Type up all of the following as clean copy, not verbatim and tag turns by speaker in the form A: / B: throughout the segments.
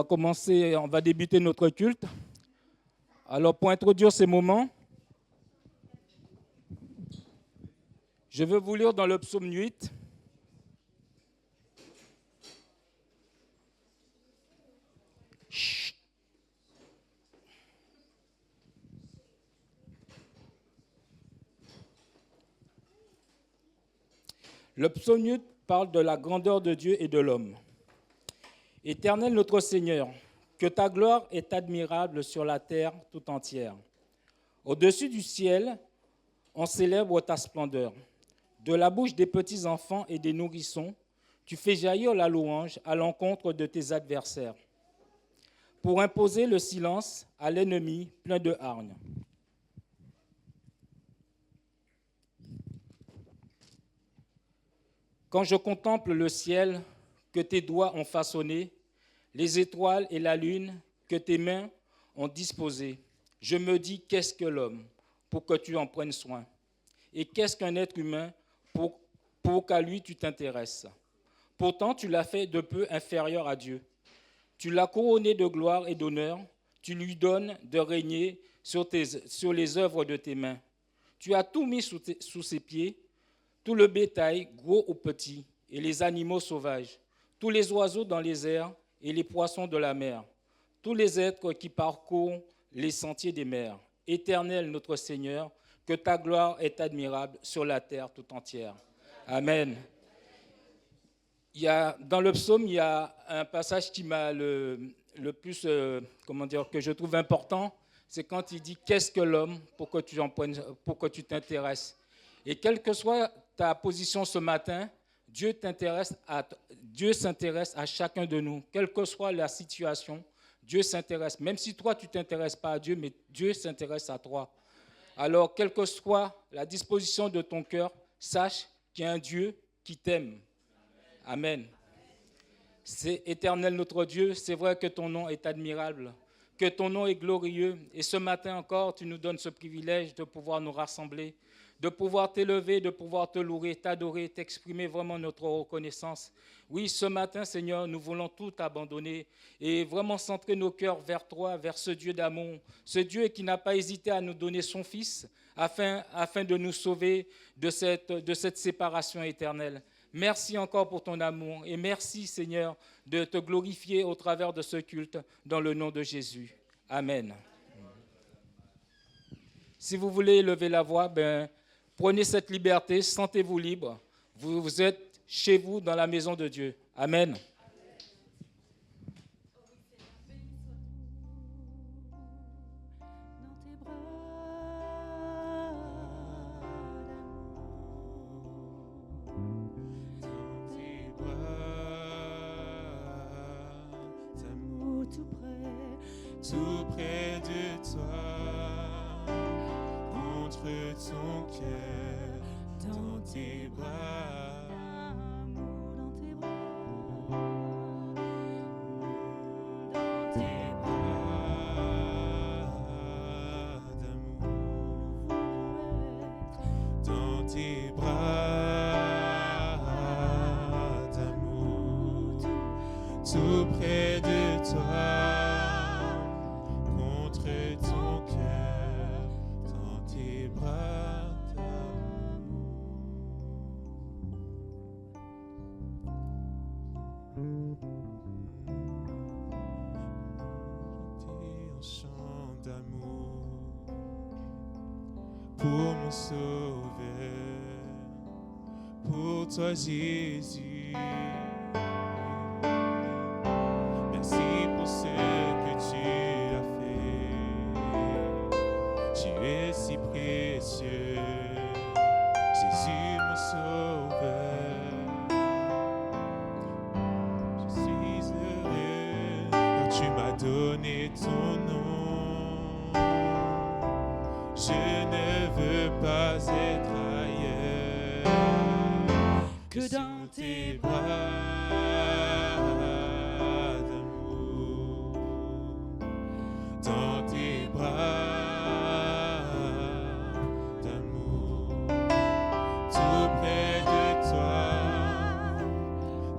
A: on va débuter notre culte. Alors, pour introduire ces moments, je veux vous lire dans le psaume 8. Chut. Le psaume 8 parle de la grandeur de Dieu et de l'homme. Éternel notre Seigneur, que ta gloire est admirable sur la terre tout entière. Au-dessus du ciel, on célèbre ta splendeur. De la bouche des petits enfants et des nourrissons, tu fais jaillir la louange à l'encontre de tes adversaires, pour imposer le silence à l'ennemi plein de hargne. Quand je contemple le ciel que tes doigts ont façonné, les étoiles et la lune que tes mains ont disposées, je me dis, qu'est-ce que l'homme pour que tu en prennes soin? Et qu'est-ce qu'un être humain pour qu'à lui tu t'intéresses? Pourtant, tu l'as fait de peu inférieur à Dieu. Tu l'as couronné de gloire et d'honneur. Tu lui donnes de régner sur les œuvres de tes mains. Tu as tout mis sous ses pieds, tout le bétail, gros ou petit, et les animaux sauvages, tous les oiseaux dans les airs et les poissons de la mer, tous les êtres qui parcourent les sentiers des mers. Éternel notre Seigneur, que ta gloire est admirable sur la terre tout entière. Amen. Dans le psaume, il y a un passage qui m'a le plus, que je trouve important, c'est quand il dit « Qu'est-ce que l'homme pour que tu t'intéresses ?» Et quelle que soit ta position ce matin, Dieu s'intéresse à chacun de nous. Quelle que soit la situation, Dieu s'intéresse. Même si toi, tu ne t'intéresses pas à Dieu, mais Dieu s'intéresse à toi. Alors, quelle que soit la disposition de ton cœur, sache qu'il y a un Dieu qui t'aime. Amen. C'est éternel notre Dieu, c'est vrai que ton nom est admirable, que ton nom est glorieux. Et ce matin encore, tu nous donnes ce privilège de pouvoir nous rassembler, de pouvoir t'élever, de pouvoir te louer, t'adorer, t'exprimer vraiment notre reconnaissance. Oui, ce matin, Seigneur, nous voulons tout abandonner et vraiment centrer nos cœurs vers toi, vers ce Dieu d'amour, ce Dieu qui n'a pas hésité à nous donner son Fils afin de nous sauver de cette séparation éternelle. Merci encore pour ton amour et merci, Seigneur, de te glorifier au travers de ce culte dans le nom de Jésus. Amen. Si vous voulez élever la voix, prenez cette liberté, sentez-vous libre. Vous êtes chez vous dans la maison de Dieu. Amen.
B: Tout près de toi, contre ton cœur, dans tes bras, dans tes bras, dans tes bras d'amour, dans tes bras d'amour, tout près de toi. Pour mon sauveur, pour toi Jésus. Merci pour ce que tu as fait. Tu es si précieux, Jésus mon sauveur. Je suis heureux car tu m'as donné ton nom. Je ne veux pas être ailleurs que dans tes bras d'amour, dans tes bras d'amour, tout près de toi,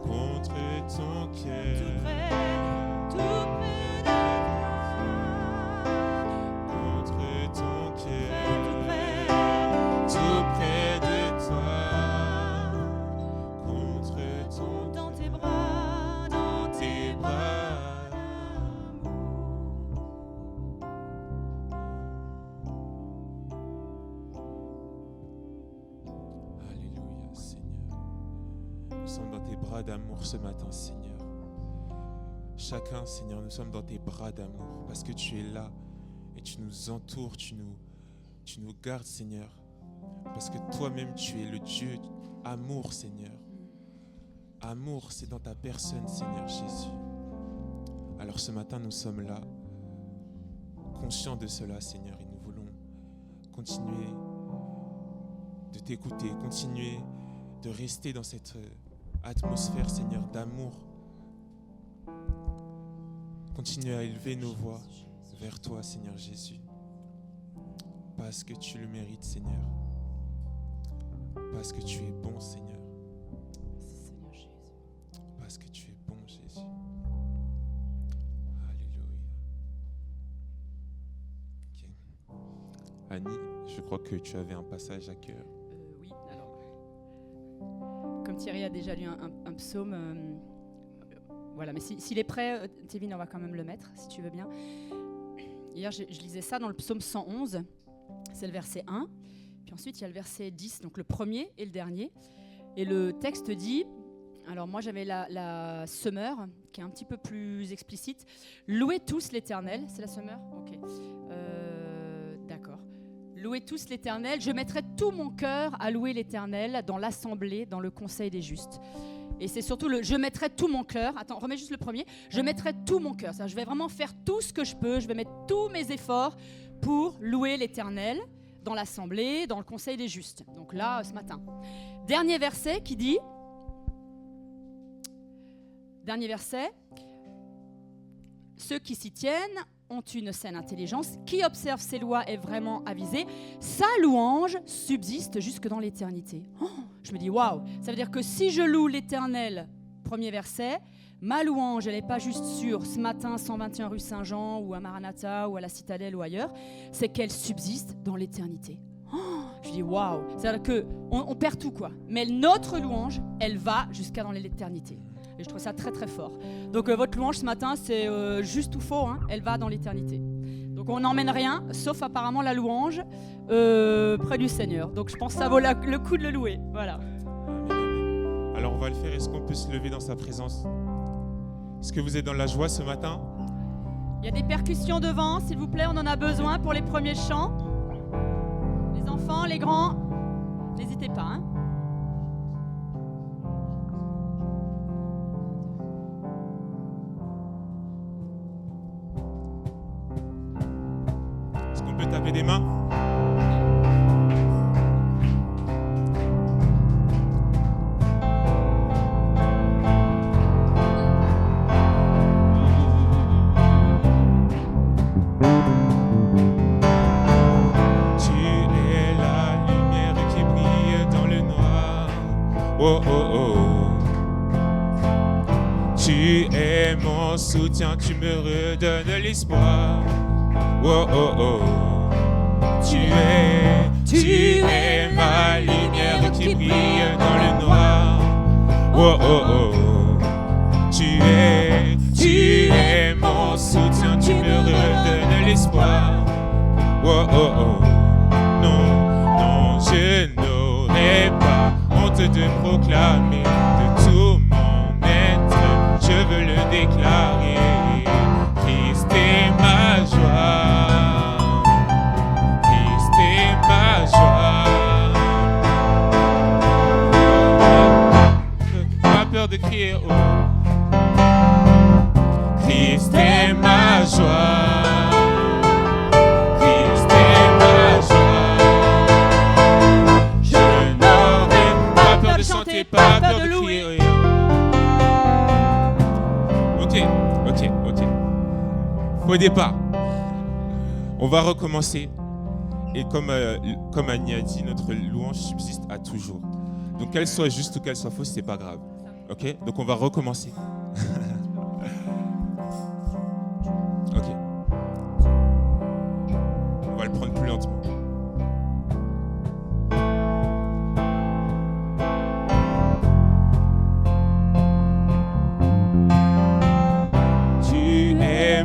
B: contre ton cœur, tout Nous sommes dans tes bras d'amour ce matin, Seigneur. Chacun, Seigneur, nous sommes dans tes bras d'amour parce que tu es là et tu nous entoures, tu nous gardes, Seigneur. Parce que toi-même, tu es le Dieu amour, Seigneur. Amour, c'est dans ta personne, Seigneur Jésus. Alors ce matin, nous sommes là, conscients de cela, Seigneur, et nous voulons continuer de t'écouter, continuer de rester dans cette atmosphère, Seigneur, d'amour. Continuer à élever nos voix vers toi, Seigneur Jésus. Parce que tu le mérites, Seigneur. Parce que tu es bon, Seigneur.
C: Seigneur Jésus.
B: Parce que tu es bon, Jésus. Alléluia. Ok. Annie, je crois que tu avais un passage à cœur.
C: Oui, alors, comme Thierry a déjà lu un psaume, voilà, mais s'il est prêt, Tévin, on va quand même le mettre, si tu veux bien. Hier, je lisais ça dans le psaume 111, c'est le verset 1, puis ensuite il y a le verset 10, donc le premier et le dernier. Et le texte dit, alors moi j'avais la Semeur, qui est un petit peu plus explicite, « Louez tous l'Éternel », c'est la Semeur ? Ok, d'accord. « Louez tous l'Éternel, je mettrai tout mon cœur à louer l'Éternel dans l'assemblée, dans le conseil des justes. » Et c'est surtout le « je mettrai tout mon cœur ». Attends, remets juste le premier. « Je mettrai tout mon cœur ». Je vais vraiment faire tout ce que je peux. Je vais mettre tous mes efforts pour louer l'Éternel dans l'assemblée, dans le conseil des justes. Donc là, ce matin. Dernier verset qui dit... Dernier verset. « Ceux qui s'y tiennent ont une saine intelligence. Qui observe ses lois est vraiment avisé. Sa louange subsiste jusque dans l'éternité. » Je me dis, waouh, ça veut dire que si je loue l'Éternel, premier verset, ma louange, elle n'est pas juste sur ce matin, 121 rue Saint-Jean, ou à Maranatha, ou à la Citadelle, ou ailleurs, c'est qu'elle subsiste dans l'éternité. Je dis, waouh, c'est-à-dire qu'on perd tout, quoi. Mais notre louange, elle va jusqu'à dans l'éternité. Et je trouve ça très, très fort. Donc, votre louange ce matin, c'est juste ou faux, hein, elle va dans l'éternité. Donc, on n'emmène rien, sauf apparemment la louange près du Seigneur. Donc, je pense que ça vaut le coup de le louer. Voilà.
B: Alors, on va le faire. Est-ce qu'on peut se lever dans sa présence? Est-ce que vous êtes dans la joie ce matin?
C: Il y a des percussions devant, s'il vous plaît, on en a besoin pour les premiers chants. Les enfants, les grands, n'hésitez pas, hein.
B: Est-ce qu'on peut taper des mains? Oh oh oh, tu es mon soutien, tu me redonnes l'espoir. Oh oh oh, tu es ma lumière qui brille dans le noir. Oh oh oh, tu es mon soutien, tu me redonnes l'espoir. Oh oh oh, non, non, je n'aurais pas honte de proclamer de tout mon être, je veux le déclarer. Christ est ma joie, Christ est ma joie. Pas peur de crier haut. Christ est ma joie. Pas peur de crier. Ok. Au départ, on va recommencer. Et comme Annie a dit, notre louange subsiste à toujours. Donc qu'elle soit juste ou qu'elle soit fausse, c'est pas grave. Ok? Donc on va recommencer. Ok. On va le prendre plus lentement.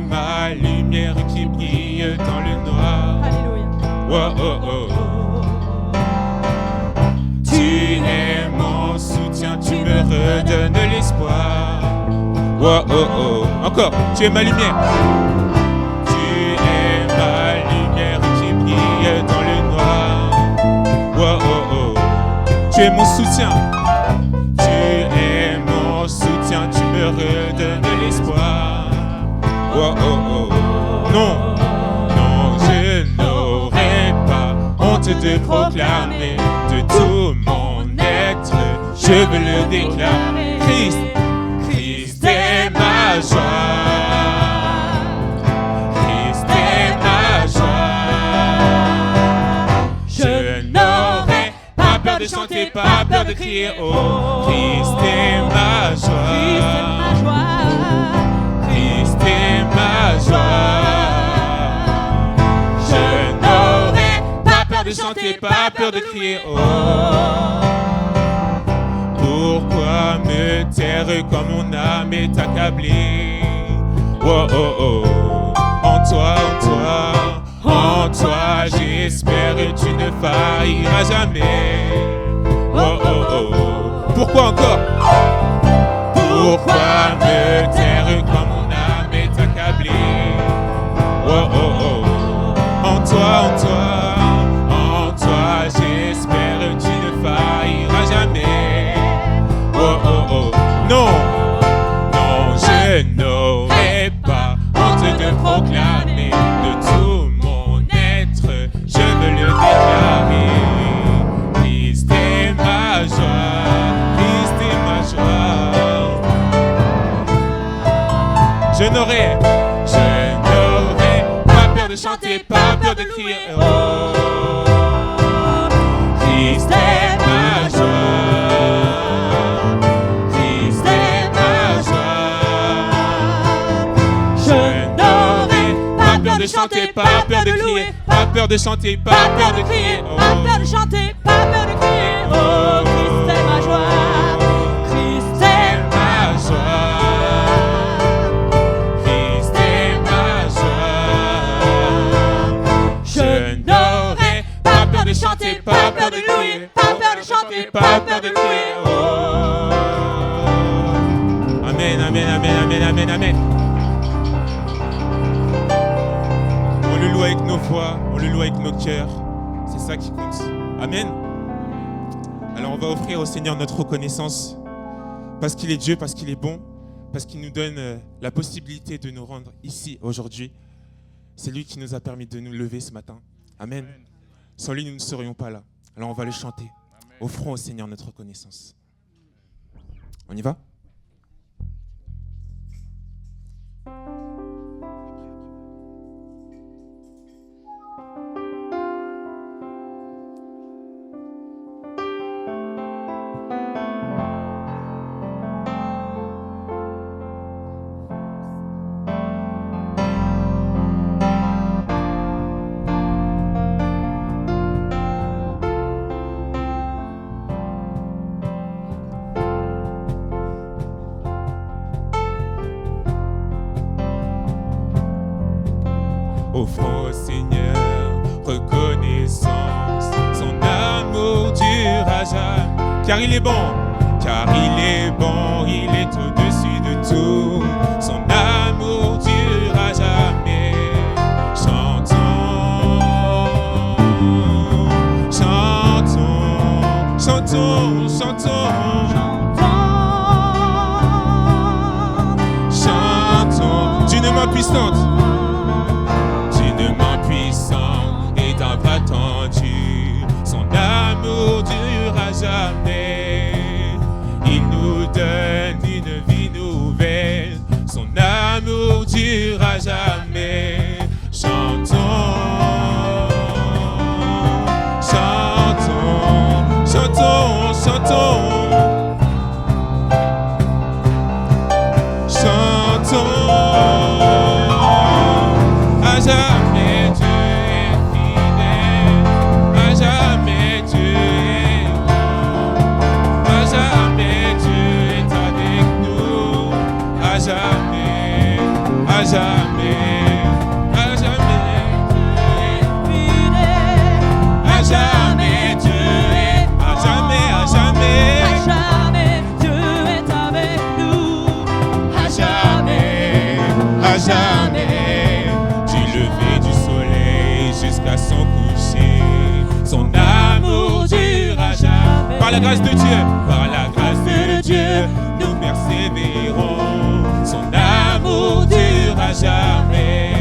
B: Ma lumière qui brille dans le noir.
C: Alléluia.
B: Oh oh oh. Tu es mon soutien, tu me redonnes l'espoir. Oh, oh, oh. Encore, tu es ma lumière. Tu es ma lumière qui brille dans le noir. Oh, oh, oh. Tu es mon soutien. Tu es mon soutien, tu me redonnes l'espoir. Oh, oh, oh. Non, non, je n'aurai pas honte de proclamer de tout mon être. Je veux le déclarer. Christ, Christ est ma joie. Christ est ma joie. Je n'aurai pas peur de chanter, pas peur de crier. Oh, Christ est ma joie. Christ est ma joie. Je n'aurai pas peur de chanter, pas peur de crier. Oh. Pourquoi me taire quand mon âme est accablée? Oh, oh, oh. En toi, j'espère que tu ne failliras jamais. Oh, oh, oh. Pourquoi encore? Pourquoi me taire quand mon âme est accablée? Oh, oh, oh. En toi, j'espère que tu ne failliras jamais. Oh, oh, oh. Non, non, je n'aurai pas honte de proclamer de tout mon être. Je veux le déclarer. Christ est ma joie. Christ est ma joie. Je n'aurai pas peur de chanter, pas peur de crier. Oh, Christ est ma joie. Christ est ma joie. Je n'aurai pas peur de chanter, pas peur de crier, pas peur de chanter, pas peur de crier.
C: Pas peur de chanter, pas peur de crier. Oh, Christ est ma joie. Christ est ma joie.
B: De chanter, pas peur de crier, pas peur de chanter, pas peur de crier. Oh. Amen, amen, amen, amen, amen, amen. On le loue avec nos voix, on le loue avec nos cœurs. C'est ça qui compte. Amen. Alors on va offrir au Seigneur notre reconnaissance parce qu'il est Dieu, parce qu'il est bon, parce qu'il nous donne la possibilité de nous rendre ici aujourd'hui. C'est lui qui nous a permis de nous lever ce matin. Amen. Sans lui, nous ne serions pas là. Alors on va le chanter. Amen. Offrons au Seigneur notre reconnaissance. On y va ? Offrons au Seigneur reconnaissance, son amour durera jamais. Car il est bon, il est au-dessus de tout. Son amour durera jamais. Chantons, chantons, chantons, chantons, chantons. D'une main puissante. Est un bras tendu, son amour durera jamais. Il nous donne une vie nouvelle, son amour durera jamais. Chantons, chantons, chantons, chantons, chantons à jamais. À jamais, à jamais, Dieu est fidèle. À jamais, Dieu est, à jamais, à jamais. à jamais, du lever du soleil jusqu'à son coucher. Son amour dure à jamais. Par la grâce de Dieu, par la grâce de Dieu, nous persévérons. Son amour dure à jamais.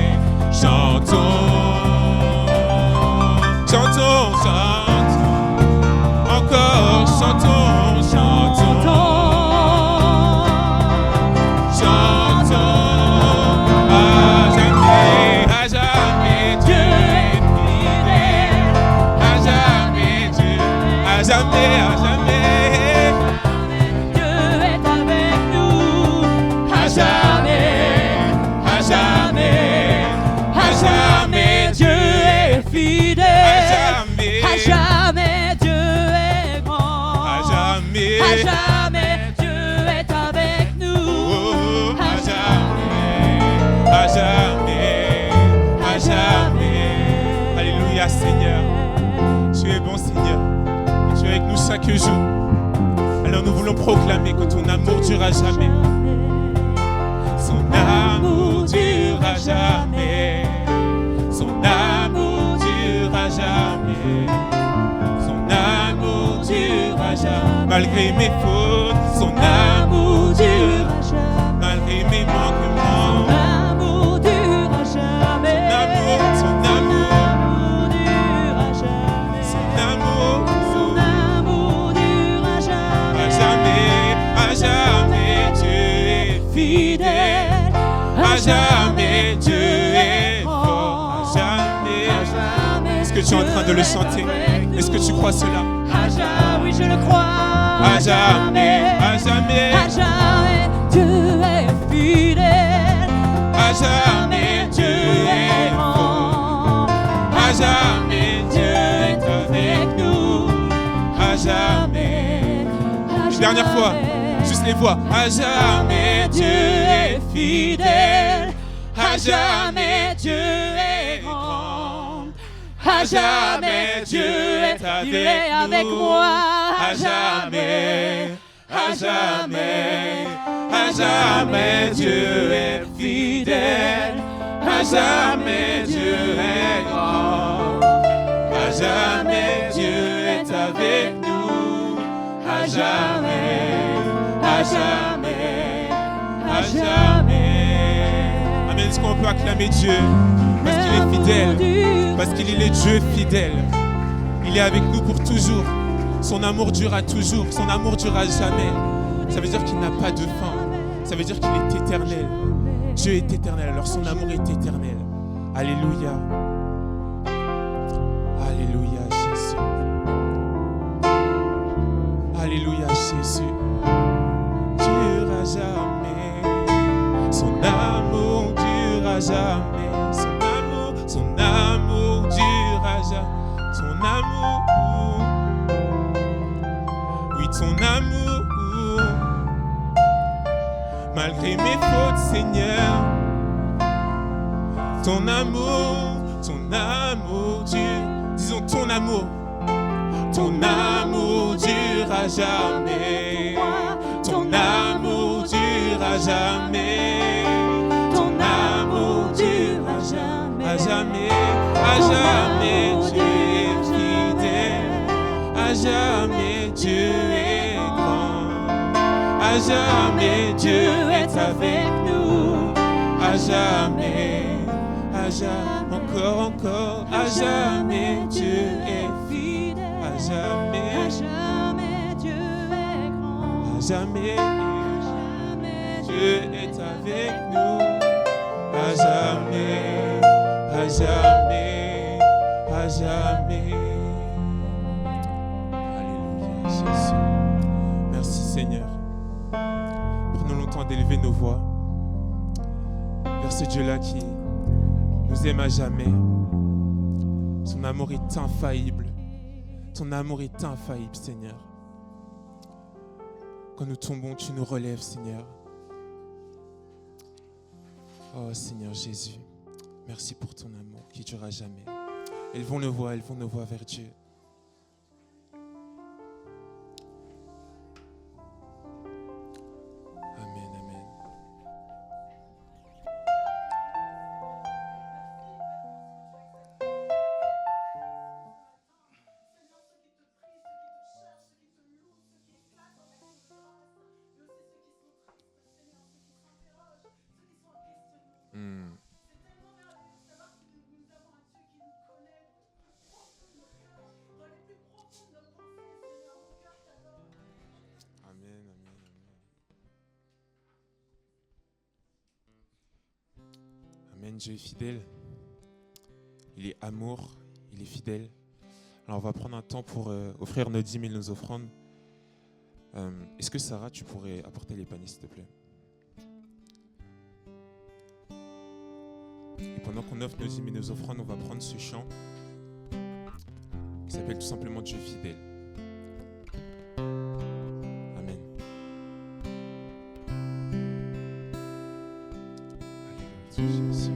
B: Chantons, chantons, chantons, encore chantons, chantons, chantons. À jamais Dieu est fidèle. À jamais Dieu, à jamais, à jamais.
C: Dieu est avec nous. À jamais, à jamais, à jamais Dieu est fidèle. À jamais Dieu est grand.
B: À jamais,
C: À jamais Dieu est avec nous.
B: à jamais, à jamais, à jamais. Alléluia Seigneur, tu es bon Seigneur, tu es avec nous chaque jour. Alors nous voulons proclamer que ton amour dure à jamais. Son amour dure à jamais. Son amour dure à jamais. Son amour dure à jamais. Malgré mes fautes, son amour dure à jamais. Malgré mes manquements,
C: L'amour dure à jamais.
B: son amour,
C: dure à jamais.
B: son amour,
C: Son amour dure à jamais.
B: à jamais Dieu est
C: Fidèle.
B: à jamais Dieu est fort, à jamais. Est-ce que tu es en train de le chanter? Est-ce que tu crois cela?
C: À jamais, oui je le crois.
B: À jamais, à jamais,
C: À jamais, Dieu est fidèle.
B: à jamais Dieu est fort, à jamais Dieu est avec nous, à jamais. Une dernière fois, juste les voix. À jamais Dieu est fidèle, à jamais Dieu est grand, à jamais Dieu est
C: Il est avec moi.
B: à jamais, à jamais, à jamais Dieu est fidèle, à jamais Dieu est grand, à jamais Dieu est avec nous, à jamais, à jamais, à jamais. Amen. Est-ce qu'on peut acclamer Dieu parce qu'il est fidèle, parce qu'il est Dieu fidèle. Il est avec nous pour toujours. Son amour durera toujours. Son amour durera jamais. Ça veut dire qu'il n'a pas de fin. Ça veut dire qu'il est éternel. Dieu est éternel, alors son amour est éternel. Alléluia. Alléluia, Jésus. Alléluia, Jésus. Durera jamais. Son amour durera jamais. Son amour durera jamais. Son amour. Oui, ton amour. Malgré mes fautes, Seigneur, ton amour dure. Disons ton amour dure à jamais. Ton amour dure à jamais. Ton amour dure à jamais. À jamais, à jamais, Dieu est fidèle. À jamais, Dieu est grand. À jamais, Dieu est avec nous. À jamais, encore, à jamais, Dieu est fidèle. À jamais,
C: Dieu est grand.
B: à jamais, Dieu est avec nous. À jamais, à jamais, à jamais. Alléluia, Jésus. Merci Seigneur. Prenons le temps d'élever nos voix vers ce Dieu-là qui nous aime à jamais. Son amour est infaillible. Ton amour est infaillible, Seigneur. Quand nous tombons, tu nous relèves, Seigneur. Oh, Seigneur Jésus, merci pour ton amour qui ne durera jamais. Élevons nos voix vers Dieu. Amen, amen. Amen. Dieu est fidèle. Il est amour. Il est fidèle. Alors, on va prendre un temps pour offrir nos dîmes et nos offrandes. Est-ce que Sarah, tu pourrais apporter les paniers, s'il te plaît? Et pendant qu'on offre nos dîmes et nos offrandes, on va prendre ce chant qui s'appelle tout simplement Dieu fidèle. Amen. Alléluia, Jésus.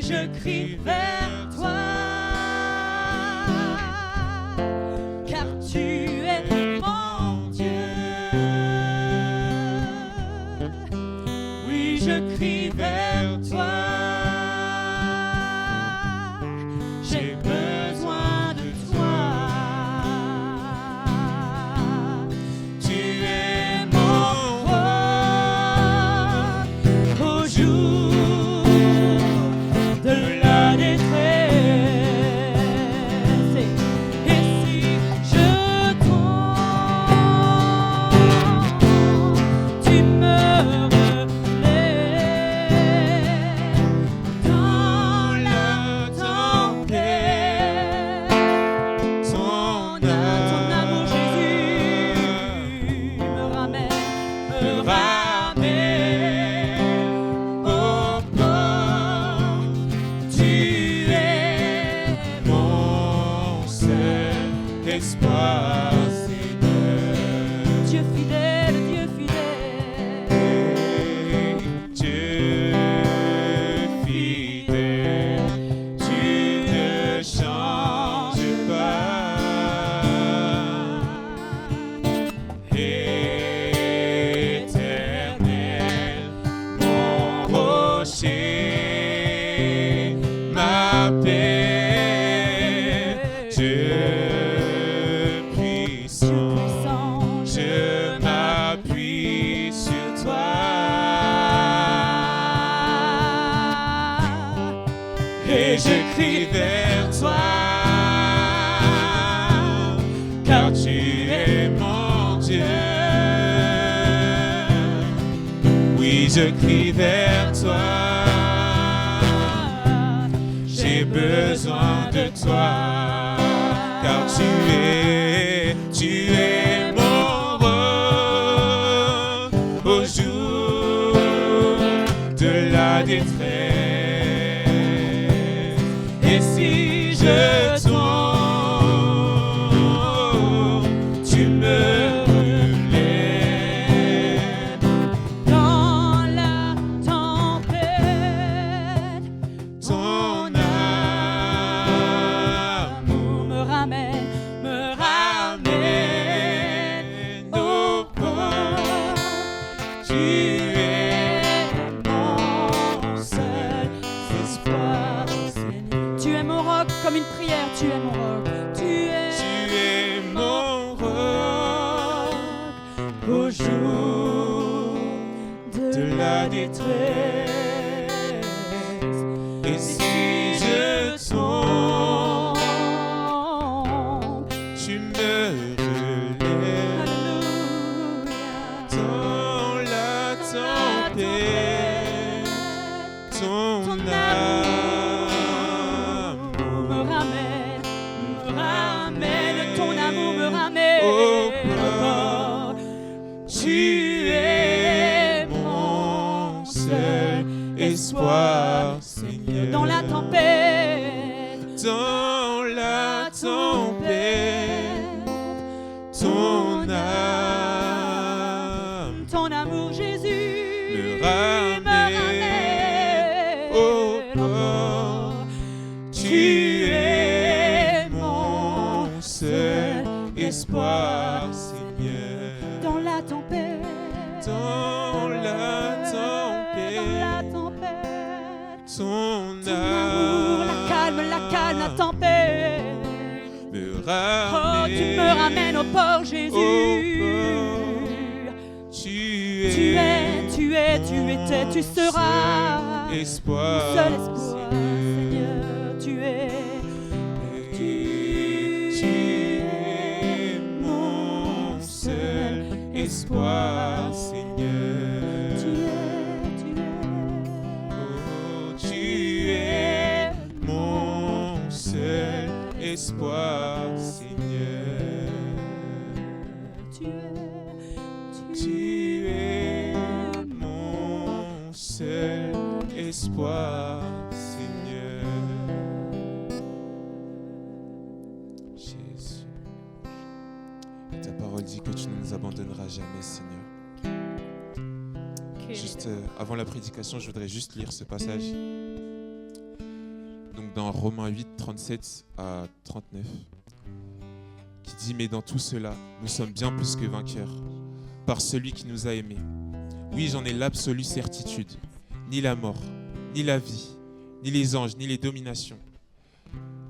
D: Je crie vers toi, car tu es mon Dieu. Oui, je crie vers toi, j'ai besoin de toi. Tu es mon roi au jour de la détresse. Et si je tombe, tu me relèves dans la tempête. Ton amour, Jésus, me ramène au port. Tu es mon seul espoir, Seigneur. Dieu fidèle, Dieu fidèle. Dieu fidèle, tu ne changes pas. Éternel, mon rocher, ma paix, Dieu puissant, je m'appuie sur toi. Et je crie vers toi, car tu es mon Dieu. Oui, je crie vers toi, j'ai besoin de toi, car tu es mon roi au jour de la détresse. Et si je tombe, tu me relèves dans la tempête. Ton amour me ramène au port. Tu es mon seul espoir, Seigneur. Tu es mon roc, comme une prière, tu es mon roc. Tu es mon roc au jour de la détresse. Et si je tombe, tu me relèves dans la tempête. Ton amour me ramène, ton amour me ramène au port. Tu es mon seul espoir, Seigneur. Dans la tempête, ton amour, Jésus, me ramène au port. Tu es mon seul espoir.
B: ton
C: amour, la calme la tempête.
B: me
C: Oh,
B: ramène.
C: tu me ramènes au port, Jésus. Tu étais, tu seras.
B: Seul espoir,
C: Seul espoir, Seigneur, tu es.
B: Tu es mon seul espoir, Seigneur. Oh, tu es mon seul espoir, Seigneur. Tu es mon seul espoir, Seigneur. Jésus. Et ta parole dit que tu ne nous abandonneras jamais, Seigneur. Juste avant la prédication, je voudrais juste lire ce passage. Donc dans Romains 8, 37 à 39, qui dit « Mais dans tout cela, nous sommes bien plus que vainqueurs, par celui qui nous a aimés. Oui, j'en ai l'absolue certitude. Ni la mort, ni la vie, ni les anges, ni les dominations,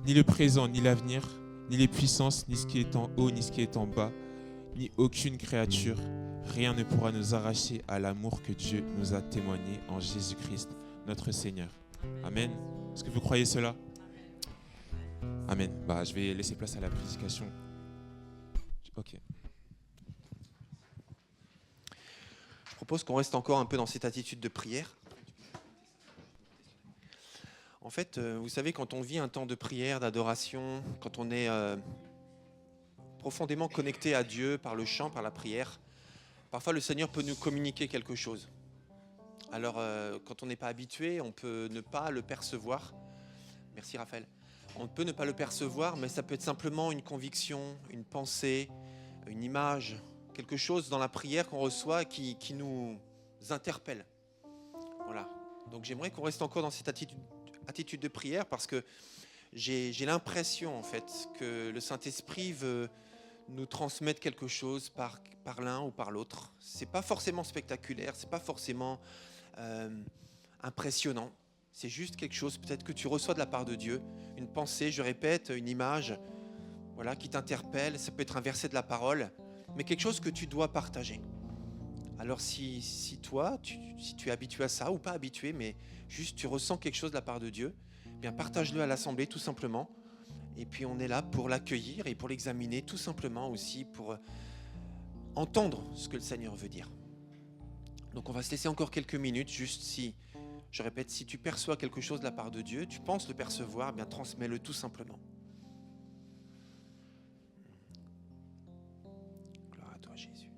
B: ni le présent, ni l'avenir, ni les puissances, ni ce qui est en haut, ni ce qui est en bas, ni aucune créature, rien ne pourra nous arracher à l'amour que Dieu nous a témoigné en Jésus-Christ, notre Seigneur. » Amen. Est-ce que vous croyez cela? Amen. Je vais laisser place à la prédication. Ok.
E: Je propose qu'on reste encore un peu dans cette attitude de prière. En fait, vous savez, quand on vit un temps de prière, d'adoration, quand on est profondément connecté à Dieu par le chant, par la prière, parfois le Seigneur peut nous communiquer quelque chose. Alors, quand on n'est pas habitué, on peut ne pas le percevoir. Merci Raphaël. On peut ne pas le percevoir, mais ça peut être simplement une conviction, une pensée, une image, quelque chose dans la prière qu'on reçoit qui nous interpelle. Voilà. Donc j'aimerais qu'on reste encore dans cette attitude de prière parce que j'ai l'impression en fait que le Saint-Esprit veut nous transmettre quelque chose par l'un ou par l'autre. C'est pas forcément spectaculaire, c'est pas forcément impressionnant. C'est juste quelque chose peut-être que tu reçois de la part de Dieu, une pensée, je répète, une image, voilà, qui t'interpelle. Ça peut être un verset de la parole, mais quelque chose que tu dois partager. Alors si toi, si tu es habitué à ça ou pas habitué, mais juste tu ressens quelque chose de la part de Dieu, eh bien partage-le à l'assemblée tout simplement. Et puis on est là pour l'accueillir et pour l'examiner tout simplement aussi pour entendre ce que le Seigneur veut dire. Donc on va se laisser encore quelques minutes, juste si, je répète, si tu perçois quelque chose de la part de Dieu, tu penses le percevoir, eh bien transmets-le tout simplement. Gloire à toi Jésus.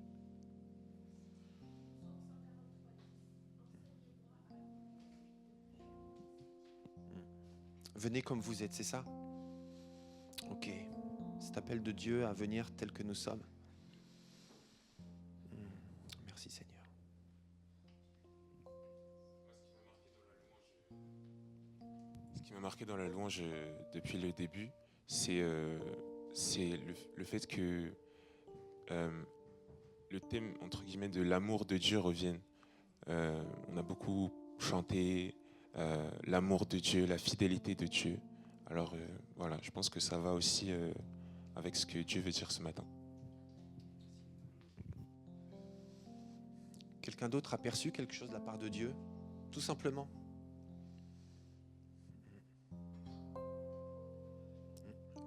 E: Venez comme vous êtes, c'est ça? Ok. Cet appel de Dieu à venir tel que nous sommes. Merci Seigneur.
B: Ce qui m'a marqué dans la louange depuis le début, c'est le fait que le thème, entre guillemets, de l'amour de Dieu revienne. On a beaucoup chanté l'amour de Dieu, la fidélité de Dieu. Alors voilà, je pense que ça va aussi avec ce que Dieu veut dire ce matin.
E: Quelqu'un d'autre a perçu quelque chose de la part de Dieu, tout simplement?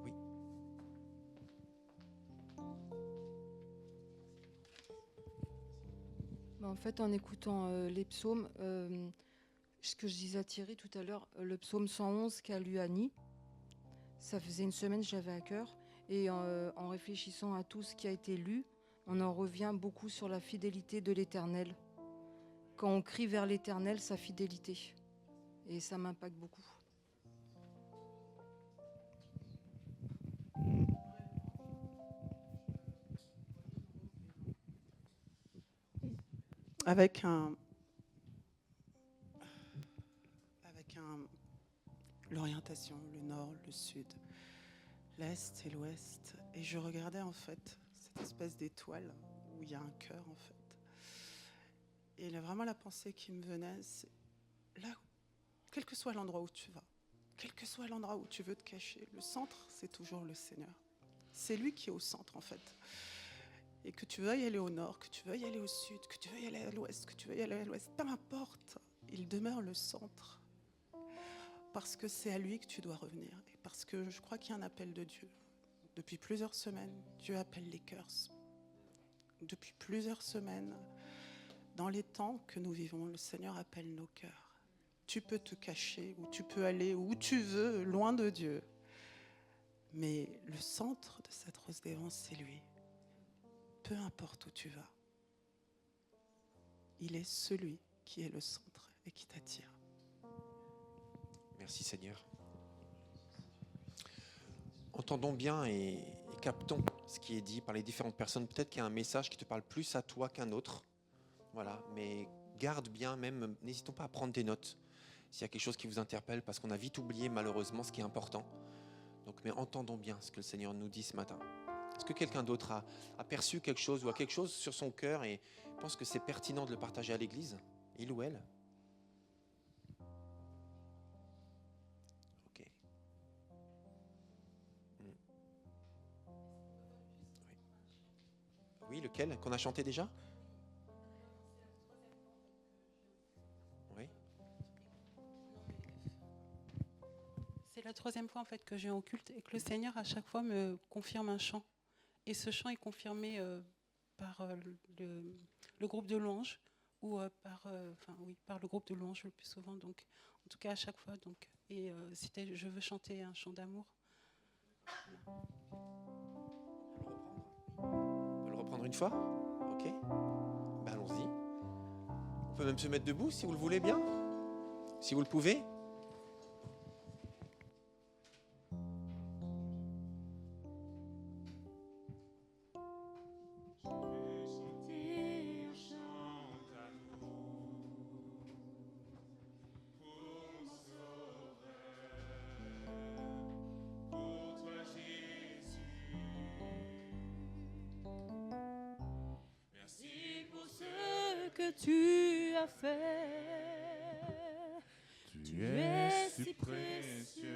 E: Oui.
F: En fait, en écoutant les psaumes, ce que je disais à Thierry tout à l'heure, le psaume 111 qu'a lu Annie, ça faisait une semaine que j'avais à cœur. Et en réfléchissant à tout ce qui a été lu, on en revient beaucoup sur la fidélité de l'Éternel. Quand on crie vers l'Éternel, sa fidélité. Et ça m'impacte beaucoup.
G: Avec l'orientation, le nord, le sud, l'est et l'ouest. Et je regardais en fait cette espèce d'étoile où il y a un cœur en fait. Et vraiment la pensée qui me venait, c'est là, quel que soit l'endroit où tu vas, quel que soit l'endroit où tu veux te cacher, le centre, c'est toujours le Seigneur. C'est lui qui est au centre, en fait. Et que tu veuilles aller au nord, que tu veuilles aller au sud, que tu veuilles aller à l'ouest, que tu veuilles aller à l'ouest, peu importe, il demeure le centre. Parce que c'est à lui que tu dois revenir. Et parce que je crois qu'il y a un appel de Dieu. Depuis plusieurs semaines, Dieu appelle les cœurs. Depuis plusieurs semaines, dans les temps que nous vivons, le Seigneur appelle nos cœurs. Tu peux te cacher, ou tu peux aller où tu veux, loin de Dieu. Mais le centre de cette rose des vents, c'est lui. Peu importe où tu vas, il est celui qui est le centre et qui t'attire.
E: Merci Seigneur. Entendons bien et captons ce qui est dit par les différentes personnes. Peut-être qu'il y a un message qui te parle plus à toi qu'un autre. Voilà, mais garde bien, même, n'hésitons pas à prendre des notes s'il y a quelque chose qui vous interpelle, parce qu'on a vite oublié malheureusement ce qui est important. Donc, mais entendons bien ce que le Seigneur nous dit ce matin. Est-ce que quelqu'un d'autre a perçu quelque chose ou a quelque chose sur son cœur et pense que c'est pertinent de le partager à l'église, il ou elle? Ok. Oui, lequel? Qu'on a chanté déjà? Oui.
G: C'est la troisième fois en fait que je viens au culte et que le Seigneur à chaque fois me confirme un chant. Et ce chant est confirmé par le groupe de louanges ou par le groupe de louanges le plus souvent. Donc, en tout cas à chaque fois. Donc, et c'était je veux chanter un chant d'amour.
E: On peut le reprendre une fois? Ok. Ben allons-y. On peut même se mettre debout si vous le voulez bien. Si vous le pouvez.
C: Que tu as fait, tu es si précieux,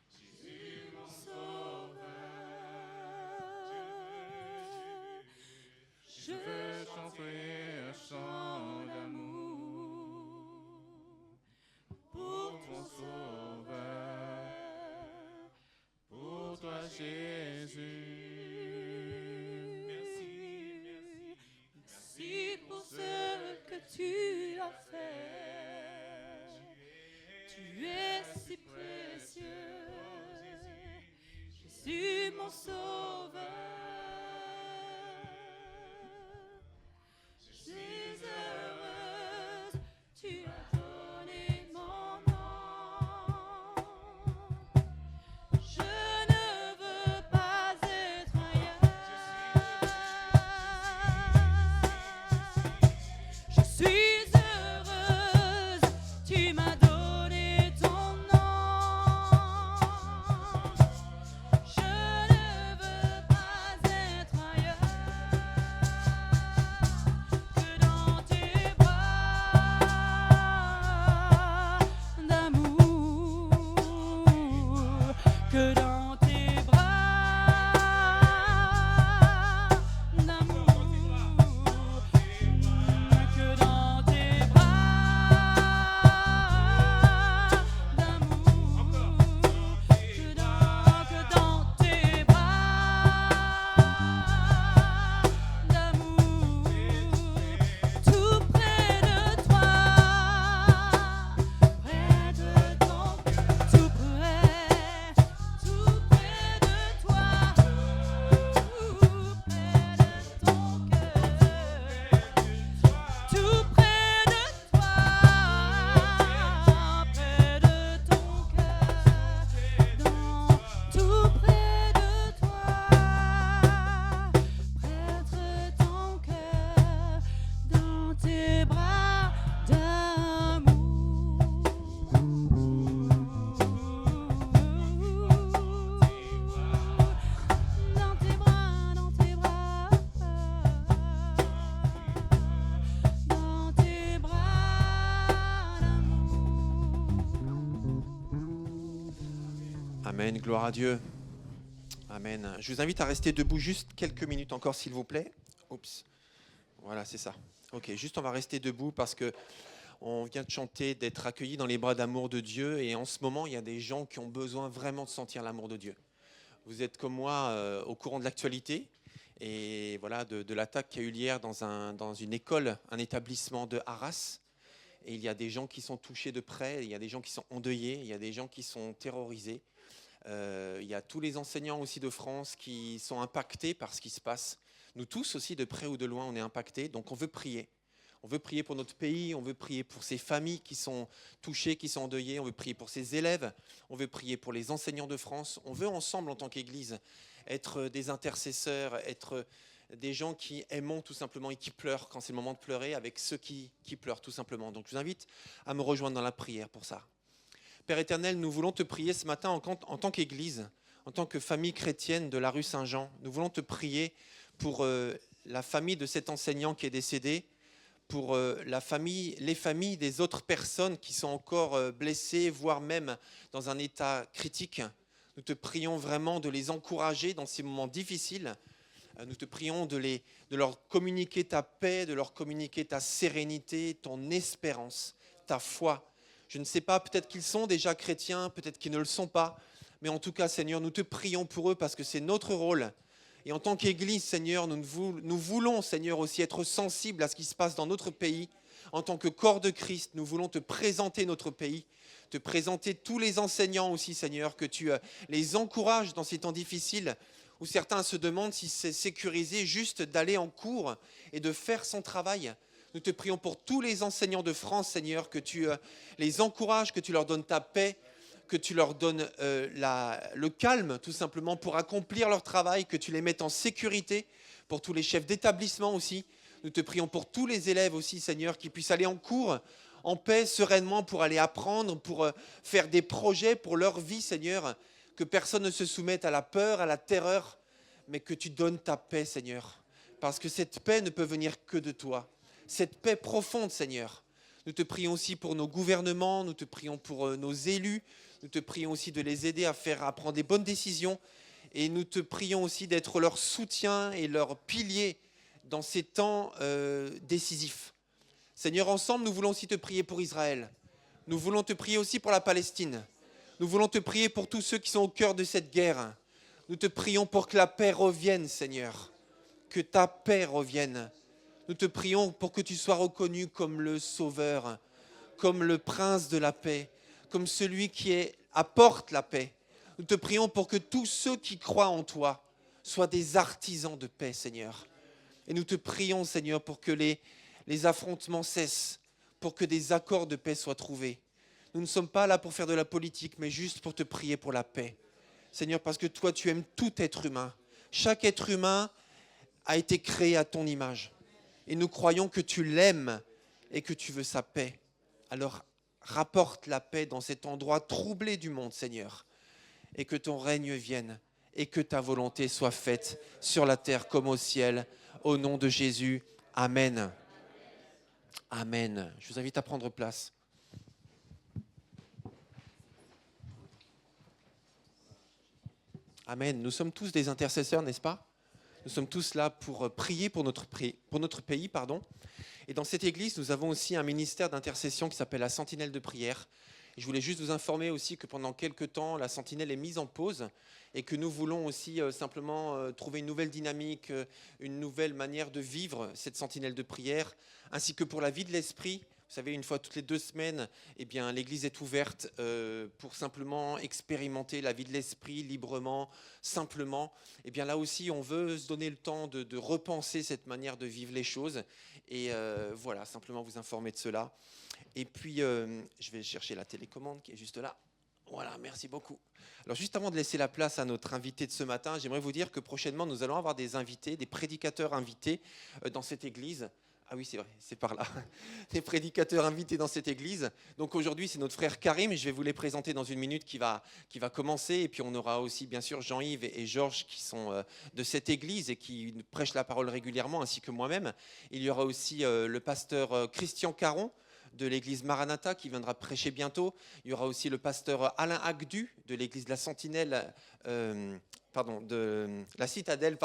C: Jésus mon sauveur. Je veux chanter un chant d'amour pour ton sauveur, pour toi Jésus. Merci pour ce que tu as fait. Tu es si précieux, Jésus mon sauveur. Je suis heureuse, tu as donné mon nom. Je ne veux pas être ailleurs. Je suis heureuse, tu m'as donné ton nom. Je ne veux pas être ailleurs que dans tes bras d'amour, que dans tes bras d'amour, que dans tes bras
E: Amen, gloire à Dieu. Amen. Je vous invite à rester debout juste quelques minutes encore, s'il vous plaît. Oups. Voilà, c'est ça. Ok, juste on va rester debout parce que on vient de chanter, d'être accueillis dans les bras d'amour de Dieu. Et en ce moment, il y a des gens qui ont besoin vraiment de sentir l'amour de Dieu. Vous êtes comme moi au courant de l'actualité et voilà de l'attaque qui a eu lieu hier dans une école, un établissement de Arras. Et il y a des gens qui sont touchés de près, il y a des gens qui sont endeuillés, il y a des gens qui sont terrorisés. Il y a tous les enseignants aussi de France qui sont impactés par ce qui se passe. Nous tous aussi, de près ou de loin, on est impactés. Donc on veut prier. On veut prier pour notre pays, on veut prier pour ces familles qui sont touchées, qui sont endeuillées, on veut prier pour ces élèves, on veut prier pour les enseignants de France. On veut ensemble, en tant qu'Église, être des intercesseurs, être des gens qui aiment tout simplement et qui pleurent quand c'est le moment de pleurer avec ceux qui pleurent tout simplement. Donc je vous invite à me rejoindre dans la prière pour ça. Père éternel, nous voulons te prier ce matin en tant qu'Église, en tant que famille chrétienne de la rue Saint-Jean. Nous voulons te prier pour la famille de cet enseignant qui est décédé, pour les familles des autres personnes qui sont encore blessées, voire même dans un état critique. Nous te prions vraiment de les encourager dans ces moments difficiles. Nous te prions de leur communiquer ta paix, de leur communiquer ta sérénité, ton espérance, ta foi. Je ne sais pas, peut-être qu'ils sont déjà chrétiens, peut-être qu'ils ne le sont pas. Mais en tout cas, Seigneur, nous te prions pour eux parce que c'est notre rôle. Et en tant qu'Église, Seigneur, nous voulons, Seigneur, aussi être sensibles à ce qui se passe dans notre pays. En tant que corps de Christ, nous voulons te présenter notre pays, te présenter tous les enseignants aussi, Seigneur, que tu les encourages dans ces temps difficiles où certains se demandent si c'est sécurisé juste d'aller en cours et de faire son travail. Nous te prions pour tous les enseignants de France, Seigneur, que tu les encourages, que tu leur donnes ta paix, que tu leur donnes le calme, tout simplement, pour accomplir leur travail, que tu les mettes en sécurité, pour tous les chefs d'établissement aussi. Nous te prions pour tous les élèves aussi, Seigneur, qui puissent aller en cours, en paix, sereinement, pour aller apprendre, pour faire des projets pour leur vie, Seigneur, que personne ne se soumette à la peur, à la terreur, mais que tu donnes ta paix, Seigneur, parce que cette paix ne peut venir que de toi. Cette paix profonde, Seigneur. Nous te prions aussi pour nos gouvernements, nous te prions pour nos élus, nous te prions aussi de les aider à prendre des bonnes décisions et nous te prions aussi d'être leur soutien et leur pilier dans ces temps décisifs. Seigneur, ensemble, nous voulons aussi te prier pour Israël. Nous voulons te prier aussi pour la Palestine. Nous voulons te prier pour tous ceux qui sont au cœur de cette guerre. Nous te prions pour que la paix revienne, Seigneur, que ta paix revienne. Nous te prions pour que tu sois reconnu comme le Sauveur, comme le Prince de la paix, comme celui qui apporte la paix. Nous te prions pour que tous ceux qui croient en toi soient des artisans de paix, Seigneur. Et nous te prions, Seigneur, pour que les affrontements cessent, pour que des accords de paix soient trouvés. Nous ne sommes pas là pour faire de la politique, mais juste pour te prier pour la paix. Seigneur, parce que toi, tu aimes tout être humain. Chaque être humain a été créé à ton image. Et nous croyons que tu l'aimes et que tu veux sa paix. Alors, rapporte la paix dans cet endroit troublé du monde, Seigneur. Et que ton règne vienne et que ta volonté soit faite sur la terre comme au ciel. Au nom de Jésus, Amen. Amen. Je vous invite à prendre place. Amen. Nous sommes tous des intercesseurs, n'est-ce pas ? Nous sommes tous là pour prier pour notre pays. Et dans cette église, nous avons aussi un ministère d'intercession qui s'appelle la Sentinelle de prière. Et je voulais juste vous informer aussi que pendant quelques temps, la Sentinelle est mise en pause et que nous voulons aussi simplement trouver une nouvelle dynamique, une nouvelle manière de vivre cette Sentinelle de prière, ainsi que pour la vie de l'esprit. Vous savez, une fois toutes les 2 semaines, eh bien, l'église est ouverte pour simplement expérimenter la vie de l'esprit librement, simplement. Eh bien, là aussi, on veut se donner le temps de repenser cette manière de vivre les choses. Et voilà, simplement vous informer de cela. Et puis, je vais chercher la télécommande qui est juste là. Voilà, merci beaucoup. Alors, juste avant de laisser la place à notre invité de ce matin, j'aimerais vous dire que prochainement, nous allons avoir des invités, des prédicateurs invités dans cette église. Ah oui, c'est vrai, c'est par là. Des prédicateurs invités dans cette église. Donc aujourd'hui, c'est notre frère Karim. Je vais vous les présenter dans une minute qui va commencer. Et puis on aura aussi, bien sûr, Jean-Yves et Georges qui sont de cette église et qui prêchent la parole régulièrement, ainsi que moi-même. Il y aura aussi le pasteur Christian Caron de l'église Maranatha qui viendra prêcher bientôt. Il y aura aussi le pasteur Alain Agdu de l'église de la Sentinelle, de la Citadelle,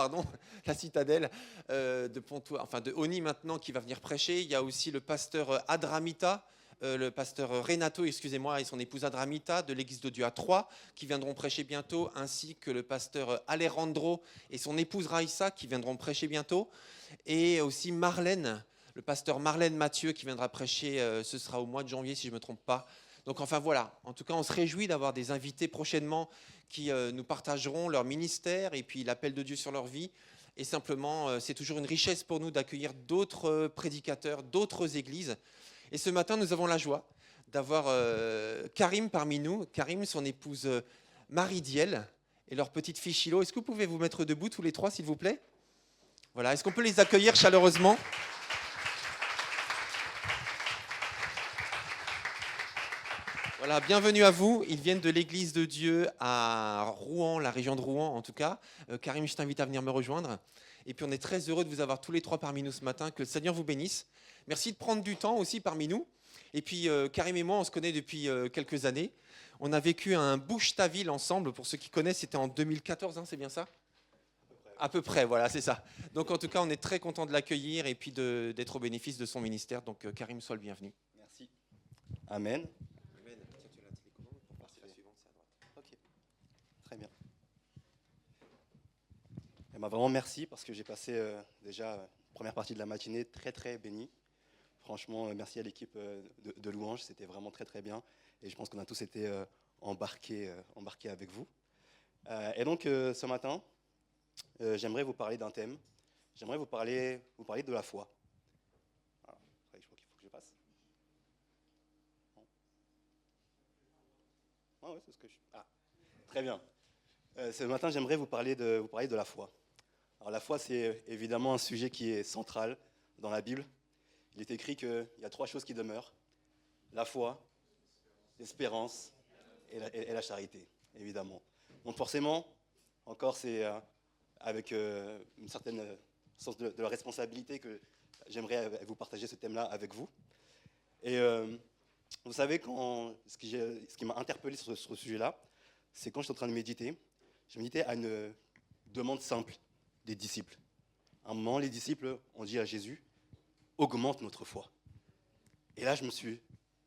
E: de Pontoise, enfin de Oni maintenant, qui va venir prêcher. Il y a aussi le pasteur Adramita, le pasteur Renato, excusez-moi, et son épouse Adramita de l'église de Dieu à Troyes, qui viendront prêcher bientôt, ainsi que le pasteur Alejandro et son épouse Raïssa, qui viendront prêcher bientôt, et aussi Marlène, le pasteur Marlène Mathieu, qui viendra prêcher, ce sera au mois de janvier, si je ne me trompe pas. Donc enfin voilà, en tout cas, on se réjouit d'avoir des invités prochainement qui nous partageront leur ministère et puis l'appel de Dieu sur leur vie. Et simplement, c'est toujours une richesse pour nous d'accueillir d'autres prédicateurs, d'autres églises. Et ce matin, nous avons la joie d'avoir Karim parmi nous, Karim, son épouse Marie-Diel et leur petite fille Chilo. Est-ce que vous pouvez vous mettre debout tous les trois, s'il vous plaît? Voilà, est-ce qu'on peut les accueillir chaleureusement? Voilà, bienvenue à vous. Ils viennent de l'église de Dieu à Rouen, la région de Rouen en tout cas. Karim, je t'invite à venir me rejoindre. Et puis on est très heureux de vous avoir tous les trois parmi nous ce matin. Que le Seigneur vous bénisse. Merci de prendre du temps aussi parmi nous. Et puis Karim et moi, on se connaît depuis quelques années. On a vécu un Bouche-ta-Ville ensemble. Pour ceux qui connaissent, c'était en 2014, hein, c'est bien ça? À peu près, voilà, c'est ça. Donc en tout cas, on est très content de l'accueillir et puis d'être au bénéfice de son ministère. Donc Karim, sois le bienvenu.
H: Merci. Amen. Très bien. Et vraiment merci parce que j'ai passé déjà la première partie de la matinée très très béni. Franchement, merci à l'équipe de Louange, c'était vraiment très très bien. Et je pense qu'on a tous été embarqués avec vous. Et donc ce matin, j'aimerais vous parler d'un thème. J'aimerais vous parler de la foi. Alors, je crois qu'il faut que je passe. Ah ouais, c'est ce que je... Ah, très bien. Ce matin, j'aimerais vous parler de la foi. Alors la foi, c'est évidemment un sujet qui est central dans la Bible. Il est écrit qu'il y a trois choses qui demeurent. La foi, l'espérance et la charité, évidemment. Donc forcément, encore, c'est avec une certaine sens de la responsabilité que j'aimerais vous partager ce thème-là avec vous. Et vous savez, ce qui m'a interpellé sur ce sujet-là, c'est quand j'étais en train de méditer. Je méditais à une demande simple des disciples. À un moment, les disciples ont dit à Jésus, augmente notre foi. Et là, je me suis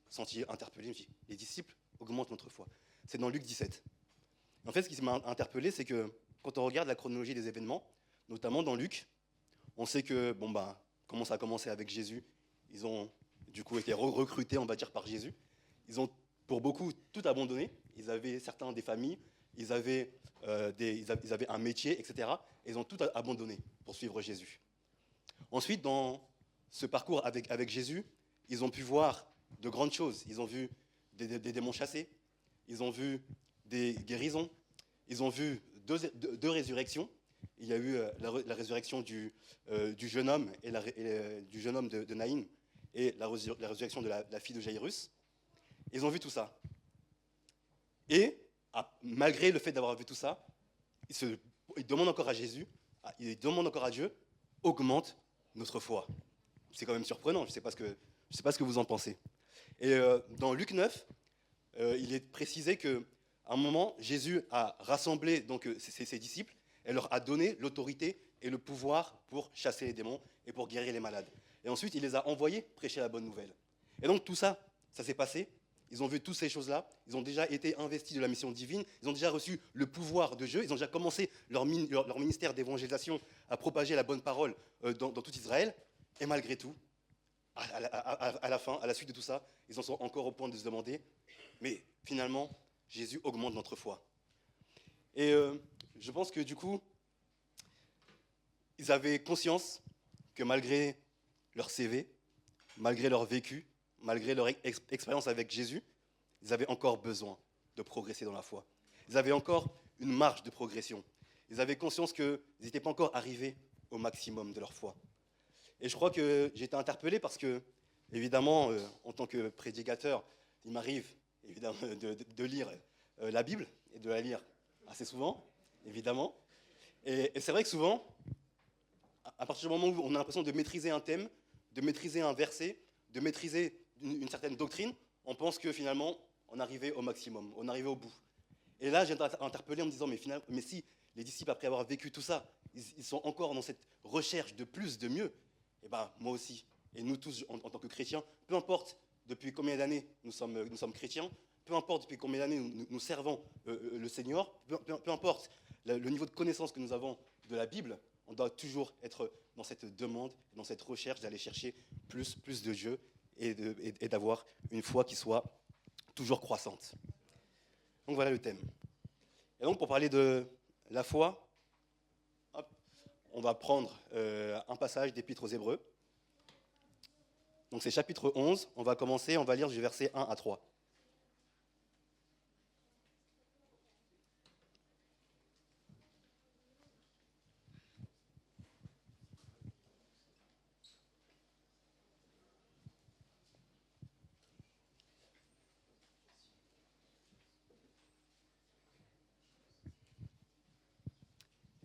H: senti interpellé. Je me suis dit, les disciples augmentent notre foi. C'est dans Luc 17. En fait, ce qui m'a interpellé, c'est que quand on regarde la chronologie des événements, notamment dans Luc, on sait que, comment ça a commencé avec Jésus, ils ont du coup été recrutés, on va dire, par Jésus. Ils ont, pour beaucoup, tout abandonné. Ils avaient certains des familles, ils avaient un métier, etc. Et ils ont tout abandonné pour suivre Jésus. Ensuite, dans ce parcours avec Jésus, ils ont pu voir de grandes choses. Ils ont vu des démons chassés, ils ont vu des guérisons, ils ont vu deux résurrections. Il y a eu la résurrection du jeune homme du jeune homme de Naïm et la résurrection de la fille de Jairus. Ils ont vu tout ça. Et malgré le fait d'avoir vu tout ça, ils demandent encore à Jésus, ils demandent encore à Dieu, augmente notre foi. C'est quand même surprenant, je ne sais pas ce que vous en pensez. Et dans Luc 9, il est précisé qu'à un moment, Jésus a rassemblé donc, ses disciples et leur a donné l'autorité et le pouvoir pour chasser les démons et pour guérir les malades. Et ensuite, il les a envoyés prêcher la bonne nouvelle. Et donc tout ça, ça s'est passé. Ils ont vu toutes ces choses-là, ils ont déjà été investis de la mission divine, ils ont déjà reçu le pouvoir de Dieu, ils ont déjà commencé leur ministère d'évangélisation à propager la bonne parole dans tout Israël. Et malgré tout, à la fin, à la suite de tout ça, ils en sont encore au point de se demander, mais finalement, Jésus augmente notre foi. Et je pense que du coup, ils avaient conscience que malgré leur CV, malgré leur vécu, malgré leur expérience avec Jésus, ils avaient encore besoin de progresser dans la foi. Ils avaient encore une marge de progression. Ils avaient conscience qu'ils n'étaient pas encore arrivés au maximum de leur foi. Et je crois que j'ai été interpellé parce que, évidemment, en tant que prédicateur, il m'arrive évidemment de lire la Bible et de la lire assez souvent, évidemment. Et c'est vrai que souvent, à partir du moment où on a l'impression de maîtriser un thème, de maîtriser un verset, de maîtriser une certaine doctrine, on pense que finalement, on arrivait au maximum, on arrivait au bout. Et là, j'ai été interpellé en me disant, mais si les disciples, après avoir vécu tout ça, ils sont encore dans cette recherche de plus, de mieux, et ben moi aussi, et nous tous en tant que chrétiens, peu importe depuis combien d'années nous sommes chrétiens, peu importe depuis combien d'années nous servons le Seigneur, peu importe le niveau de connaissance que nous avons de la Bible, on doit toujours être dans cette demande, dans cette recherche d'aller chercher plus de Dieu et d'avoir une foi qui soit toujours croissante. Donc voilà le thème. Et donc pour parler de la foi, on va prendre un passage d'Épître aux Hébreux. Donc c'est chapitre 11, on va commencer, on va lire du verset 1 à 3.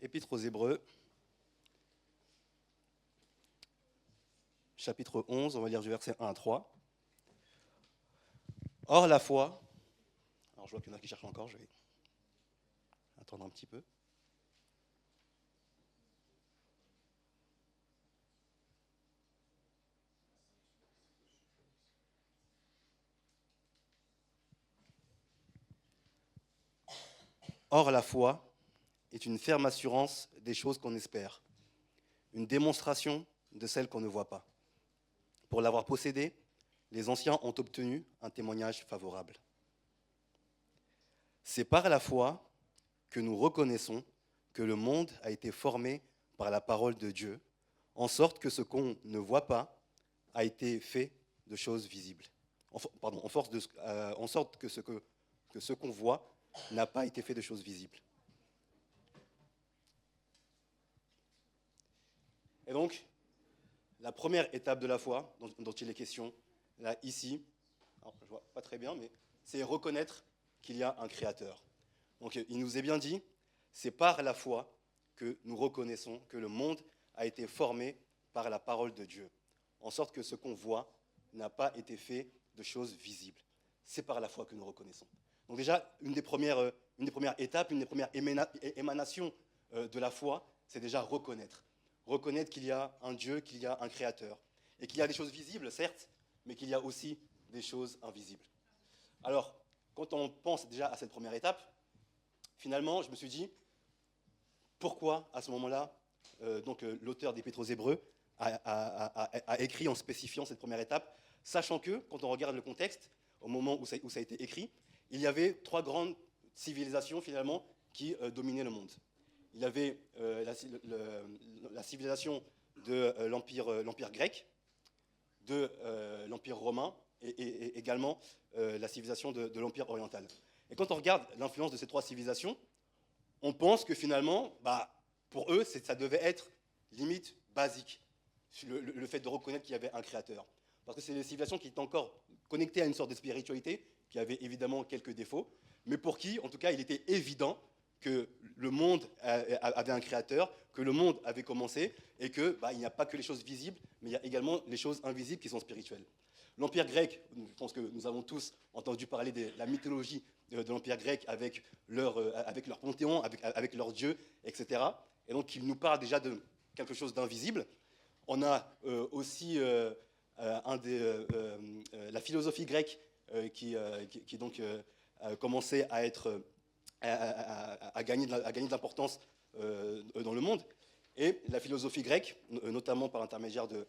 H: Épître aux Hébreux, chapitre 11, on va lire du verset 1 à 3. Or la foi, alors je vois qu'il y en a qui cherchent encore, je vais attendre un petit peu. Or la foi est une ferme assurance des choses qu'on espère, une démonstration de celles qu'on ne voit pas. Pour l'avoir possédée, les anciens ont obtenu un témoignage favorable. C'est par la foi que nous reconnaissons que le monde a été formé par la parole de Dieu, en sorte que ce qu'on ne voit pas a été fait de choses visibles. En sorte que ce qu'on voit n'a pas été fait de choses visibles. Et donc, la première étape de la foi, dont il est question, là, ici, alors, je ne vois pas très bien, mais c'est reconnaître qu'il y a un créateur. Donc, il nous est bien dit, c'est par la foi que nous reconnaissons que le monde a été formé par la parole de Dieu, en sorte que ce qu'on voit n'a pas été fait de choses visibles. C'est par la foi que nous reconnaissons. Donc déjà, une des premières étapes, une des premières émanations de la foi, c'est déjà reconnaître. Reconnaître qu'il y a un Dieu, qu'il y a un créateur. Et qu'il y a des choses visibles, certes, mais qu'il y a aussi des choses invisibles. Alors, quand on pense déjà à cette première étape, finalement, je me suis dit, pourquoi, à ce moment-là, l'auteur d'Épître aux Hébreux a écrit en spécifiant cette première étape, sachant que, quand on regarde le contexte, au moment où ça a été écrit, il y avait 3 grandes civilisations, finalement, qui dominaient le monde. Il y avait la civilisation de l'Empire grec, de l'Empire romain et également la civilisation de l'Empire oriental. Et quand on regarde l'influence de ces 3 civilisations, on pense que finalement, pour eux, ça devait être limite basique, le fait de reconnaître qu'il y avait un créateur. Parce que c'est des civilisations qui étaient encore connectées à une sorte de spiritualité, qui avait évidemment quelques défauts, mais pour qui, en tout cas, il était évident que le monde avait un créateur, que le monde avait commencé, et qu'il n'y a pas que les choses visibles, mais il y a également les choses invisibles qui sont spirituelles. L'Empire grec, je pense que nous avons tous entendu parler de la mythologie de l'Empire grec avec leur panthéon, avec leurs dieux, etc. Et donc, il nous parle déjà de quelque chose d'invisible. On a aussi la philosophie grecque qui donc commençait à gagner de l'importance dans le monde. Et la philosophie grecque, notamment par l'intermédiaire de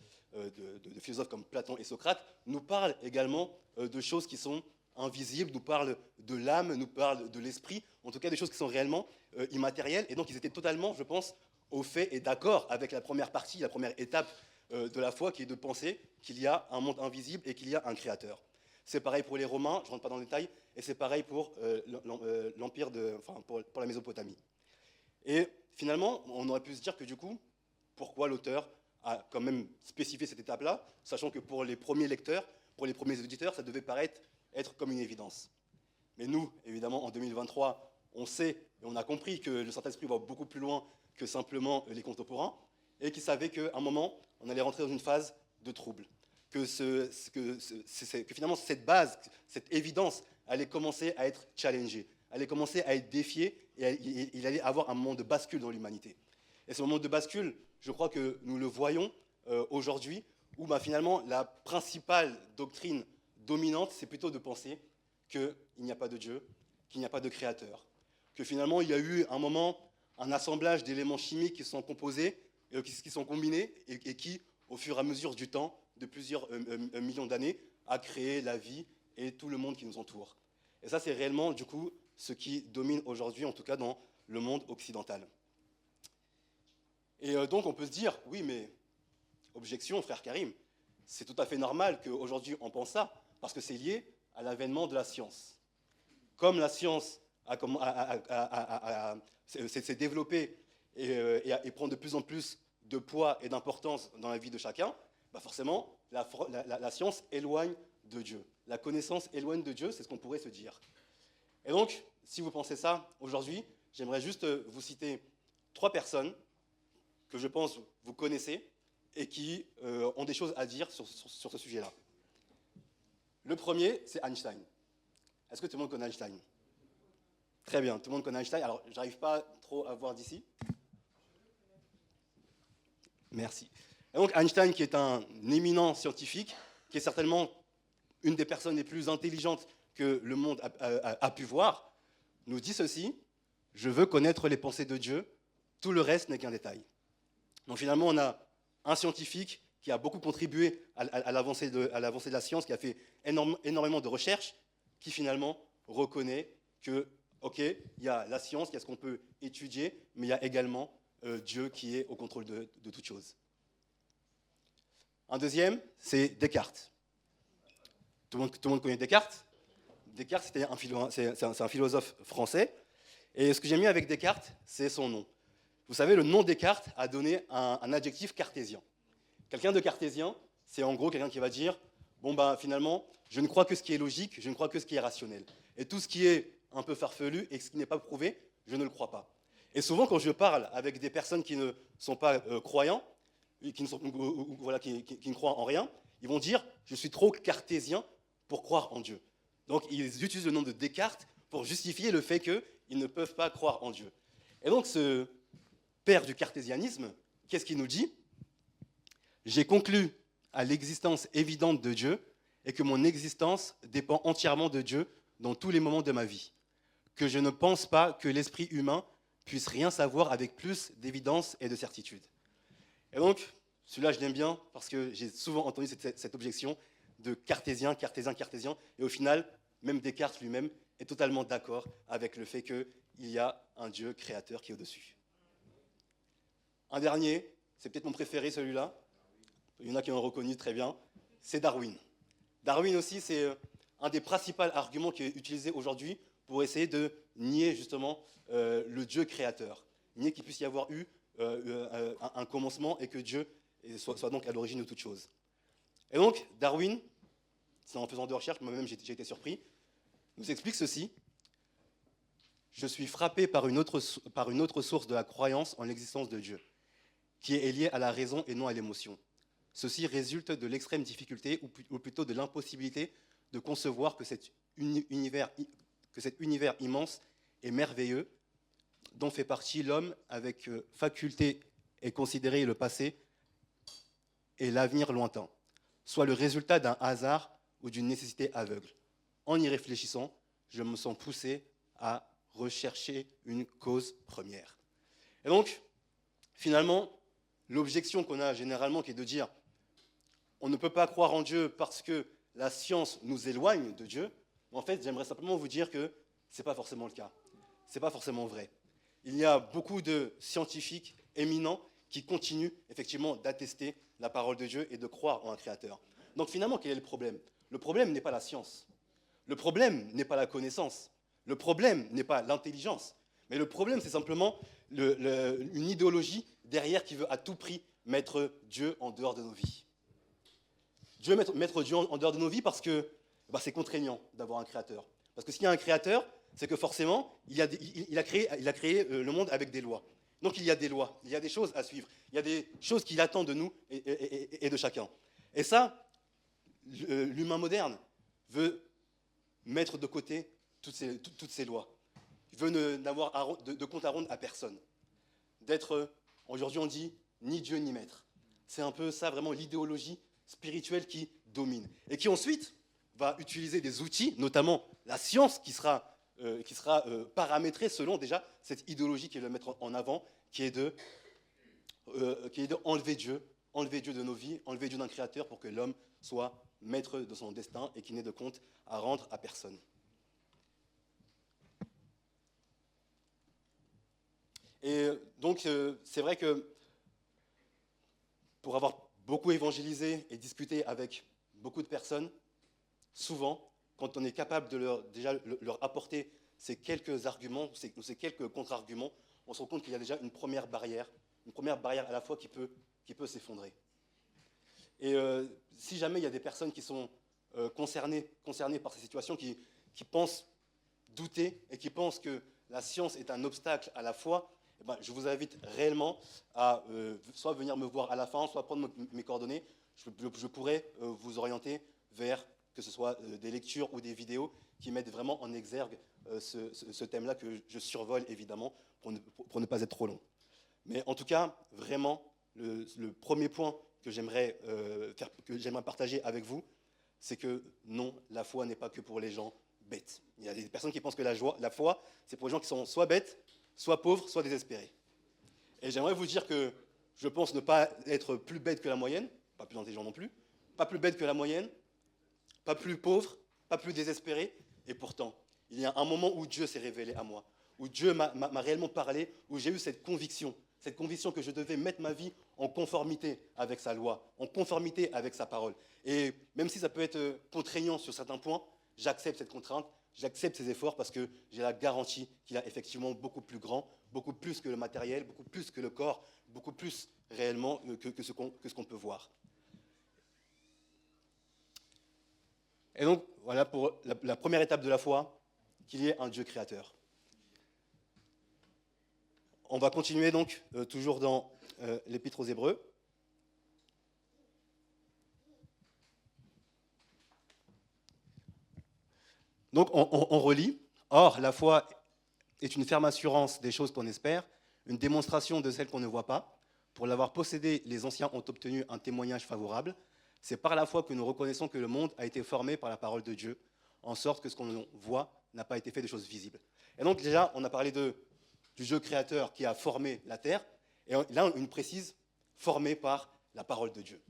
H: philosophes comme Platon et Socrate, nous parle également de choses qui sont invisibles, nous parle de l'âme, nous parle de l'esprit, en tout cas des choses qui sont réellement immatérielles. Et donc ils étaient totalement, je pense, au fait et d'accord avec la première partie, la première étape de la foi, qui est de penser qu'il y a un monde invisible et qu'il y a un créateur. C'est pareil pour les Romains, je ne rentre pas dans le détail, et c'est pareil pour pour la Mésopotamie. Et finalement, on aurait pu se dire que du coup, pourquoi l'auteur a quand même spécifié cette étape-là, sachant que pour les premiers lecteurs, pour les premiers auditeurs, ça devait paraître être comme une évidence. Mais nous, évidemment, en 2023, on sait et on a compris que le Saint-Esprit va beaucoup plus loin que simplement les contemporains, et qu'il savait qu'à un moment, on allait rentrer dans une phase de trouble. que finalement cette base, cette évidence allait commencer à être challengée, allait commencer à être défiée, et il allait avoir un moment de bascule dans l'humanité. Et ce moment de bascule, je crois que nous le voyons aujourd'hui, où finalement la principale doctrine dominante, c'est plutôt de penser qu'il n'y a pas de Dieu, qu'il n'y a pas de créateur, que finalement il y a eu un moment, un assemblage d'éléments chimiques qui sont composés, qui sont combinés, et qui, au fur et à mesure du temps, de plusieurs millions d'années, a créé la vie et tout le monde qui nous entoure. Et ça, c'est réellement, du coup, ce qui domine aujourd'hui, en tout cas dans le monde occidental. Et donc, on peut se dire, oui, mais, objection, frère Karim, c'est tout à fait normal qu'aujourd'hui on pense ça, parce que c'est lié à l'avènement de la science. Comme la science s'est développée et prend de plus en plus de poids et d'importance dans la vie de chacun, forcément, la science éloigne de Dieu. La connaissance éloigne de Dieu, c'est ce qu'on pourrait se dire. Et donc, si vous pensez ça, aujourd'hui, j'aimerais juste vous citer 3 personnes que je pense vous connaissez et qui ont des choses à dire sur ce sujet-là. Le premier, c'est Einstein. Est-ce que tout le monde connaît Einstein? Très bien, tout le monde connaît Einstein. Alors, je n'arrive pas trop à voir d'ici. Merci. Et donc, Einstein, qui est un éminent scientifique, qui est certainement une des personnes les plus intelligentes que le monde a pu voir, nous dit ceci: je veux connaître les pensées de Dieu, tout le reste n'est qu'un détail. Donc finalement, on a un scientifique qui a beaucoup contribué à l'avancée de la science, qui a fait énormément de recherches, qui finalement reconnaît que, ok, il y a la science, il y a ce qu'on peut étudier, mais il y a également Dieu qui est au contrôle de toute chose. Un deuxième, c'est Descartes. Tout le monde connaît Descartes. Descartes, c'est un philosophe français. Et ce que j'aime bien avec Descartes, c'est son nom. Vous savez, le nom Descartes a donné un adjectif cartésien. Quelqu'un de cartésien, c'est en gros quelqu'un qui va dire, bon finalement, je ne crois que ce qui est logique, je ne crois que ce qui est rationnel. Et tout ce qui est un peu farfelu et ce qui n'est pas prouvé, je ne le crois pas. Et souvent, quand je parle avec des personnes qui ne sont pas croyants, qui ne croient en rien, ils vont dire, je suis trop cartésien pour croire en Dieu. Donc, ils utilisent le nom de Descartes pour justifier le fait qu'ils ne peuvent pas croire en Dieu. Et donc, ce père du cartésianisme, qu'est-ce qu'il nous dit? J'ai conclu à l'existence évidente de Dieu et que mon existence dépend entièrement de Dieu dans tous les moments de ma vie. Que je ne pense pas que l'esprit humain puisse rien savoir avec plus d'évidence et de certitude. Et donc, celui-là, je l'aime bien parce que j'ai souvent entendu cette objection de cartésien. Et au final, même Descartes lui-même est totalement d'accord avec le fait qu'il y a un Dieu créateur qui est au-dessus. Un dernier, c'est peut-être mon préféré celui-là, il y en a qui l'ont reconnu très bien, c'est Darwin. Darwin aussi, c'est un des principaux arguments qui est utilisé aujourd'hui pour essayer de nier justement le Dieu créateur, nier qu'il puisse y avoir eu un commencement et que Dieu soit donc à l'origine de toute chose. Et donc, Darwin, c'est en faisant des recherches, moi-même j'ai été surpris, nous explique ceci: je suis frappé par une autre source de la croyance en l'existence de Dieu, qui est liée à la raison et non à l'émotion. Ceci résulte de l'extrême difficulté, ou plutôt de l'impossibilité de concevoir que cet univers immense et merveilleux, dont fait partie l'homme avec faculté et considérer le passé et l'avenir lointain, soit le résultat d'un hasard ou d'une nécessité aveugle. En y réfléchissant, je me sens poussé à rechercher une cause première. Et donc, finalement, l'objection qu'on a généralement, qui est de dire on ne peut pas croire en Dieu parce que la science nous éloigne de Dieu, en fait, j'aimerais simplement vous dire que ce n'est pas forcément le cas. Ce n'est pas forcément vrai. Il y a beaucoup de scientifiques éminents qui continuent effectivement d'attester la parole de Dieu et de croire en un créateur. Donc finalement, quel est le problème? Le problème n'est pas la science. Le problème n'est pas la connaissance. Le problème n'est pas l'intelligence. Mais le problème, c'est simplement une idéologie derrière qui veut à tout prix mettre Dieu en dehors de nos vies. Mettre Dieu en dehors de nos vies parce que c'est contraignant d'avoir un créateur. Parce que s'il y a un créateur, c'est que forcément, il a créé le monde avec des lois. Donc il y a des lois, il y a des choses à suivre, il y a des choses qu'il attend de nous et de chacun. Et ça, l'humain moderne veut mettre de côté toutes ces lois. Il veut n'avoir de compte à rendre à personne. D'être, aujourd'hui on dit, ni Dieu ni maître. C'est un peu ça vraiment l'idéologie spirituelle qui domine. Et qui ensuite va utiliser des outils, notamment la science qui sera paramétrée selon déjà cette idéologie qu'il veut mettre en avant, qui est de enlever Dieu de nos vies, enlever Dieu d'un créateur pour que l'homme soit maître de son destin et qu'il n'ait de compte à rendre à personne. Et donc, c'est vrai que pour avoir beaucoup évangélisé et discuté avec beaucoup de personnes, souvent, quand on est capable de leur apporter ces quelques arguments, ces quelques contre-arguments, on se rend compte qu'il y a déjà une première barrière à la fois qui peut s'effondrer. Et si jamais il y a des personnes qui sont concernées par ces situations, qui pensent douter et qui pensent que la science est un obstacle à la foi, eh ben, je vous invite réellement à soit venir me voir à la fin, soit prendre mes coordonnées. Je pourrais vous orienter vers, que ce soit des lectures ou des vidéos qui mettent vraiment en exergue ce thème-là que je survole évidemment pour ne pas être trop long. Mais en tout cas, vraiment, le premier point que j'aimerais partager avec vous, c'est que non, la foi n'est pas que pour les gens bêtes. Il y a des personnes qui pensent que la foi, c'est pour les gens qui sont soit bêtes, soit pauvres, soit désespérés. Et j'aimerais vous dire que je pense ne pas être plus bête que la moyenne, pas plus intelligent non plus, pas plus bête que la moyenne, pas plus pauvre, pas plus désespéré, et pourtant, il y a un moment où Dieu s'est révélé à moi, où Dieu m'a réellement parlé, où j'ai eu cette conviction que je devais mettre ma vie en conformité avec sa loi, en conformité avec sa parole. Et même si ça peut être contraignant sur certains points, j'accepte cette contrainte, j'accepte ces efforts parce que j'ai la garantie qu'il a effectivement beaucoup plus grand, beaucoup plus que le matériel, beaucoup plus que le corps, beaucoup plus réellement que ce qu'on peut voir. Et donc, voilà pour la première étape de la foi, qu'il y ait un Dieu créateur. On va continuer donc, toujours dans l'Épître aux Hébreux. Donc, on relit. Or, la foi est une ferme assurance des choses qu'on espère, une démonstration de celles qu'on ne voit pas. Pour l'avoir possédé, les anciens ont obtenu un témoignage favorable. C'est par la foi que nous reconnaissons que le monde a été formé par la parole de Dieu, en sorte que ce qu'on voit n'a pas été fait de choses visibles. Et donc, déjà, on a parlé du Dieu créateur qui a formé la terre, et là, on précise, formé par la parole de Dieu.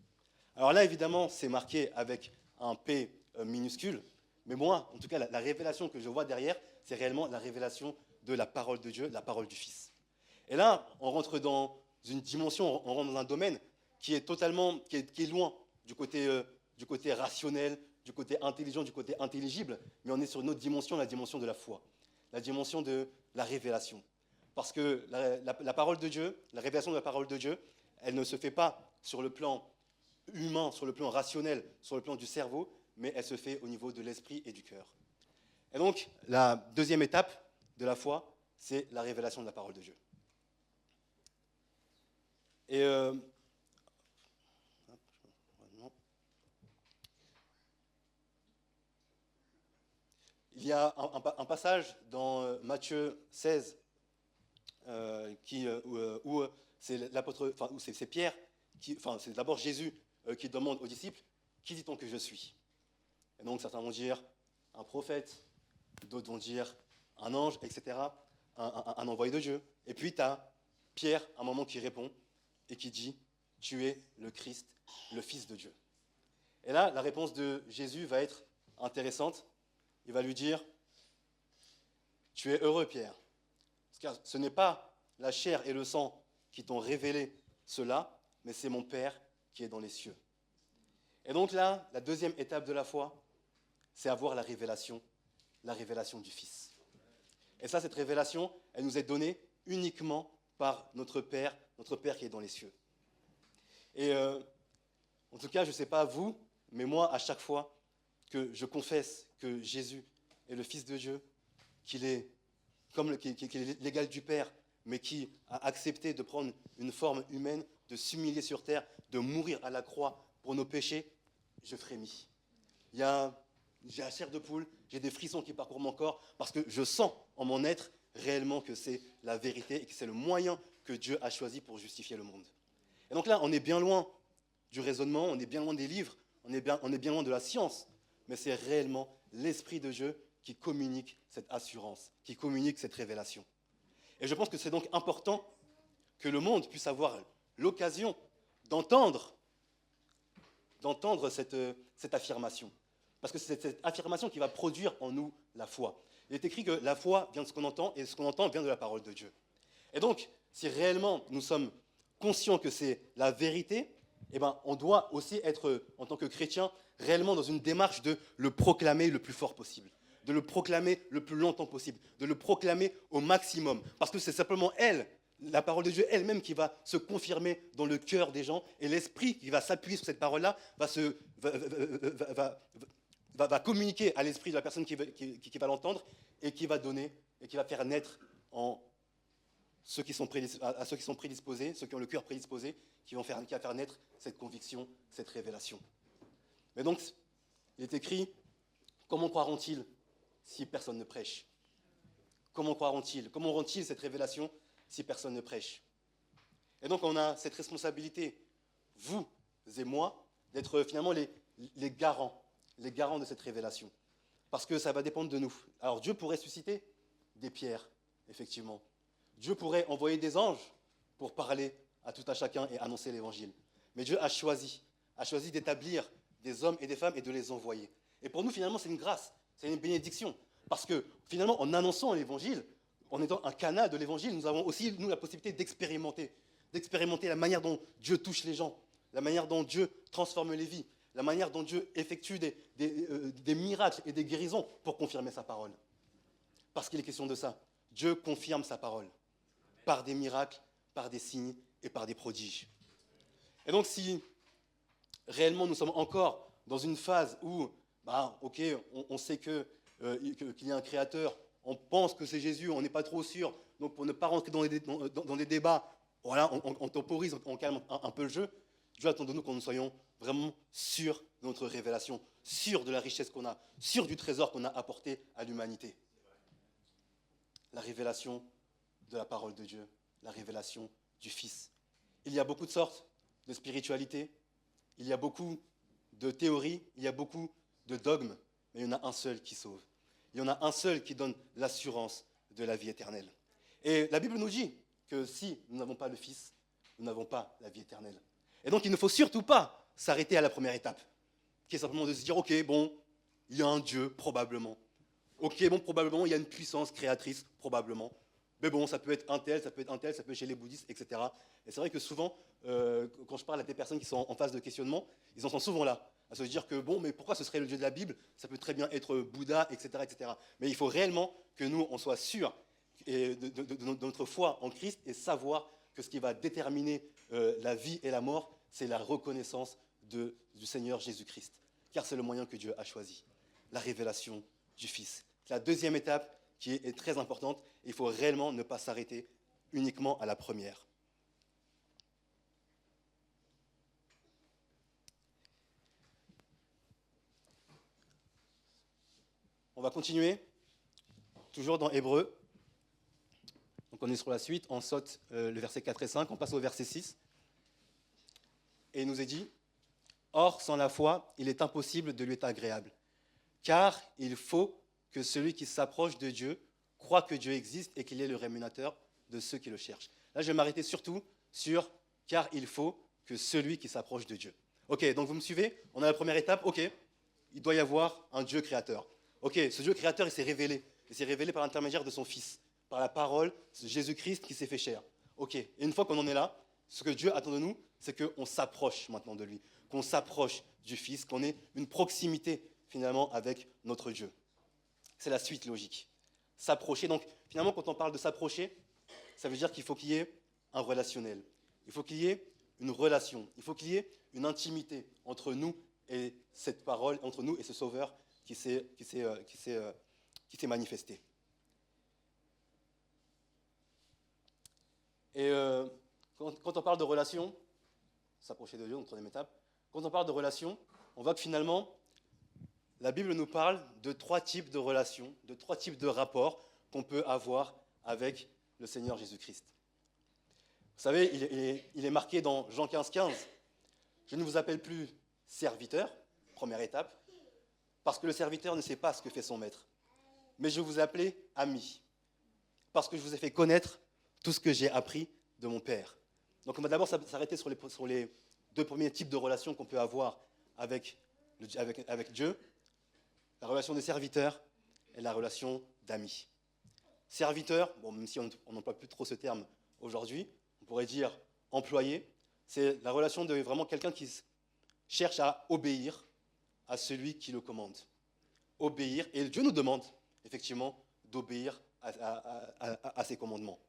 H: Alors là, évidemment, c'est marqué avec un P minuscule, mais moi, en tout cas, la révélation que je vois derrière, c'est réellement la révélation de la parole de Dieu, la parole du Fils. Et là, on rentre dans une dimension, on rentre dans un domaine qui est totalement, qui est loin du côté rationnel, du côté intelligent, du côté intelligible, mais on est sur une autre dimension, la dimension de la foi, la dimension de la révélation. Parce que la parole de Dieu, la révélation de la parole de Dieu, elle ne se fait pas sur le plan humain, sur le plan rationnel, sur le plan du cerveau, mais elle se fait au niveau de l'esprit et du cœur. Et donc, la deuxième étape de la foi, c'est la révélation de la parole de Dieu. Et il y a un passage dans Matthieu 16 où c'est l'apôtre, enfin, où c'est Pierre, c'est d'abord Jésus qui demande aux disciples, qui dit-on que je suis? Et donc certains vont dire un prophète, d'autres vont dire un ange, etc., un envoyé de Dieu. Et puis tu as Pierre, à un moment, qui répond et qui dit, tu es le Christ, le Fils de Dieu. Et là, la réponse de Jésus va être intéressante. Il va lui dire, tu es heureux, Pierre, car ce n'est pas la chair et le sang qui t'ont révélé cela, mais c'est mon Père qui est dans les cieux. Et donc là, la deuxième étape de la foi, c'est avoir la révélation du Fils. Et ça, cette révélation, elle nous est donnée uniquement par notre Père qui est dans les cieux. Et en tout cas, je ne sais pas vous, mais moi, à chaque fois que je confesse que Jésus est le Fils de Dieu, qu'il est l'égal du Père, mais qui a accepté de prendre une forme humaine, de s'humilier sur terre, de mourir à la croix pour nos péchés, je frémis. j'ai la chair de poule, j'ai des frissons qui parcourent mon corps, parce que je sens en mon être réellement que c'est la vérité et que c'est le moyen que Dieu a choisi pour justifier le monde. Et donc là, on est bien loin du raisonnement, on est bien loin des livres, on est bien loin de la science, mais c'est réellement l'Esprit de Dieu qui communique cette assurance, qui communique cette révélation. Et je pense que c'est donc important que le monde puisse avoir l'occasion d'entendre cette affirmation. Parce que c'est cette affirmation qui va produire en nous la foi. Il est écrit que la foi vient de ce qu'on entend, et ce qu'on entend vient de la parole de Dieu. Et donc, si réellement nous sommes conscients que c'est la vérité, eh ben, on doit aussi être, en tant que chrétien, réellement dans une démarche de le proclamer le plus fort possible, de le proclamer le plus longtemps possible, de le proclamer au maximum. Parce que c'est simplement la parole de Dieu elle-même qui va se confirmer dans le cœur des gens, et l'Esprit qui va s'appuyer sur cette parole-là va communiquer à l'esprit de la personne qui va l'entendre, et qui va donner, et qui va faire naître à ceux qui sont prédisposés, ceux qui ont le cœur prédisposé, qui va faire naître cette conviction, cette révélation. Mais donc, il est écrit, comment croiront-ils si personne ne prêche? Comment croiront-ils? Comment auront-ils cette révélation si personne ne prêche? Et donc, on a cette responsabilité, vous et moi, d'être finalement les garants de cette révélation. Parce que ça va dépendre de nous. Alors, Dieu pourrait susciter des pierres, effectivement. Dieu pourrait envoyer des anges pour parler à tout un chacun et annoncer l'évangile. Mais Dieu a choisi d'établir des hommes et des femmes et de les envoyer. Et pour nous, finalement, c'est une grâce, c'est une bénédiction. Parce que, finalement, en annonçant l'évangile, en étant un canal de l'évangile, nous avons aussi, nous, la possibilité d'expérimenter la manière dont Dieu touche les gens, la manière dont Dieu transforme les vies, la manière dont Dieu effectue des miracles et des guérisons pour confirmer sa parole. Parce qu'il est question de ça. Dieu confirme sa parole par des miracles, par des signes et par des prodiges. Et donc, si réellement nous sommes encore dans une phase où, on sait qu'il y a un créateur, on pense que c'est Jésus, on n'est pas trop sûr, donc pour ne pas rentrer dans des débats, voilà, on temporise, on calme un peu le jeu. Dieu attend de nous que nous soyons vraiment sûrs de notre révélation, sûrs de la richesse qu'on a, sûrs du trésor qu'on a apporté à l'humanité. La révélation de la parole de Dieu, la révélation du Fils. Il y a beaucoup de sortes de spiritualité, il y a beaucoup de théories, il y a beaucoup de dogmes, mais il y en a un seul qui sauve. Il y en a un seul qui donne l'assurance de la vie éternelle. Et la Bible nous dit que si nous n'avons pas le Fils, nous n'avons pas la vie éternelle. Et donc il ne faut surtout pas s'arrêter à la première étape, qui est simplement de se dire, ok, bon, il y a un Dieu, probablement. Ok, bon, probablement, il y a une puissance créatrice, probablement. Mais bon, ça peut être un tel, ça peut être chez les bouddhistes, etc. Et c'est vrai que souvent, quand je parle à des personnes qui sont en phase de questionnement, ils en sont souvent là, à se dire que bon, mais pourquoi ce serait le Dieu de la Bible? Ça peut très bien être Bouddha, etc., etc. Mais il faut réellement que nous, on soit sûrs de notre foi en Christ et savoir que ce qui va déterminer la vie et la mort, c'est la reconnaissance du Seigneur Jésus-Christ. Car c'est le moyen que Dieu a choisi, la révélation du Fils. C'est la deuxième étape qui est très importante. Il faut réellement ne pas s'arrêter uniquement à la première. On va continuer, toujours dans Hébreux. Donc on est sur la suite, on saute le verset 4 et 5, on passe au verset 6. Et il nous est dit, « Or, sans la foi, il est impossible de lui être agréable, car il faut que celui qui s'approche de Dieu croit que Dieu existe et qu'il est le rémunérateur de ceux qui le cherchent. » Là, je vais m'arrêter surtout sur « car il faut que celui qui s'approche de Dieu ». Ok, donc vous me suivez? On a la première étape, ok, il doit y avoir un Dieu créateur. Ok, ce Dieu créateur, il s'est révélé par l'intermédiaire de son Fils, par la parole, c'est Jésus-Christ qui s'est fait chair. Ok, et une fois qu'on en est là, ce que Dieu attend de nous, c'est qu'on s'approche maintenant de lui, qu'on s'approche du Fils, qu'on ait une proximité finalement avec notre Dieu. C'est la suite logique. S'approcher, donc finalement quand on parle de s'approcher, ça veut dire qu'il faut qu'il y ait un relationnel. Il faut qu'il y ait une relation, il faut qu'il y ait une intimité entre nous et cette parole, entre nous et ce Sauveur qui s'est manifesté. Et quand on parle de relation, s'approcher de Dieu, donc troisième étape, quand on parle de relation, on voit que finalement, la Bible nous parle de 3 types de relations, de 3 types de rapports qu'on peut avoir avec le Seigneur Jésus-Christ. Vous savez, il est marqué dans Jean 15,15. Je ne vous appelle plus serviteur, première étape, parce que le serviteur ne sait pas ce que fait son maître. Mais je vous appelle ami, parce que je vous ai fait connaître tout ce que j'ai appris de mon Père. Donc on va d'abord s'arrêter sur les 2 premiers types de relations qu'on peut avoir avec Dieu, la relation de serviteur et la relation d'ami. Serviteur, bon, même si on n'emploie plus trop ce terme aujourd'hui, on pourrait dire employé, c'est la relation de vraiment quelqu'un qui cherche à obéir à celui qui le commande. Obéir, et Dieu nous demande effectivement d'obéir à ses commandements.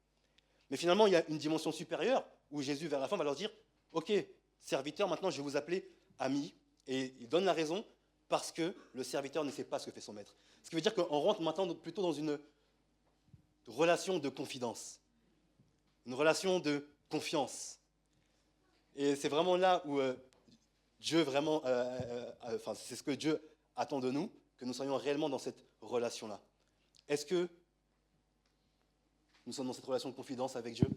H: Mais finalement, il y a une dimension supérieure où Jésus, vers la fin, va leur dire « Ok, serviteur, maintenant je vais vous appeler ami. » Et il donne la raison parce que le serviteur ne sait pas ce que fait son maître. Ce qui veut dire qu'on rentre maintenant plutôt dans une relation de confidence, une relation de confiance. Et c'est vraiment là où Dieu vraiment, c'est ce que Dieu attend de nous, que nous soyons réellement dans cette relation-là. Est-ce que nous sommes dans cette relation de confidence avec Dieu?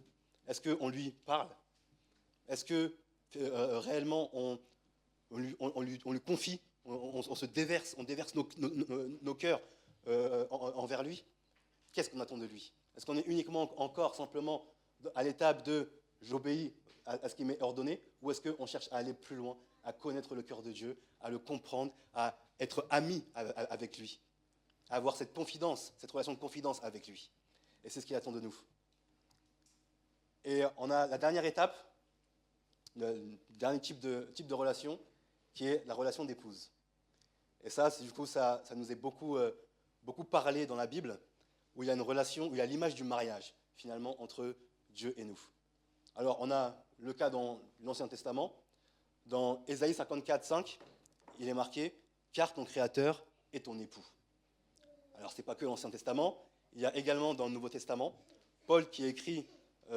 H: Est-ce qu'on lui parle? Est-ce que réellement on lui confie, on se déverse, on déverse nos cœurs envers lui? Qu'est-ce qu'on attend de lui? Est-ce qu'on est uniquement encore simplement à l'étape de j'obéis à ce qui m'est ordonné, ou est-ce qu'on cherche à aller plus loin, à connaître le cœur de Dieu, à le comprendre, à être ami avec lui, à avoir cette confidence, cette relation de confidence avec lui? Et c'est ce qu'il attend de nous. Et on a la dernière étape, le dernier type de relation, qui est la relation d'épouse. Et ça, du coup, ça nous est beaucoup parlé dans la Bible, où il y a une relation, où il y a l'image du mariage, finalement, entre Dieu et nous. Alors, on a le cas dans l'Ancien Testament. Dans Ésaïe 54,5, il est marqué « Car ton Créateur est ton époux ». Alors, ce n'est pas que l'Ancien Testament. Il y a également dans le Nouveau Testament, Paul qui écrit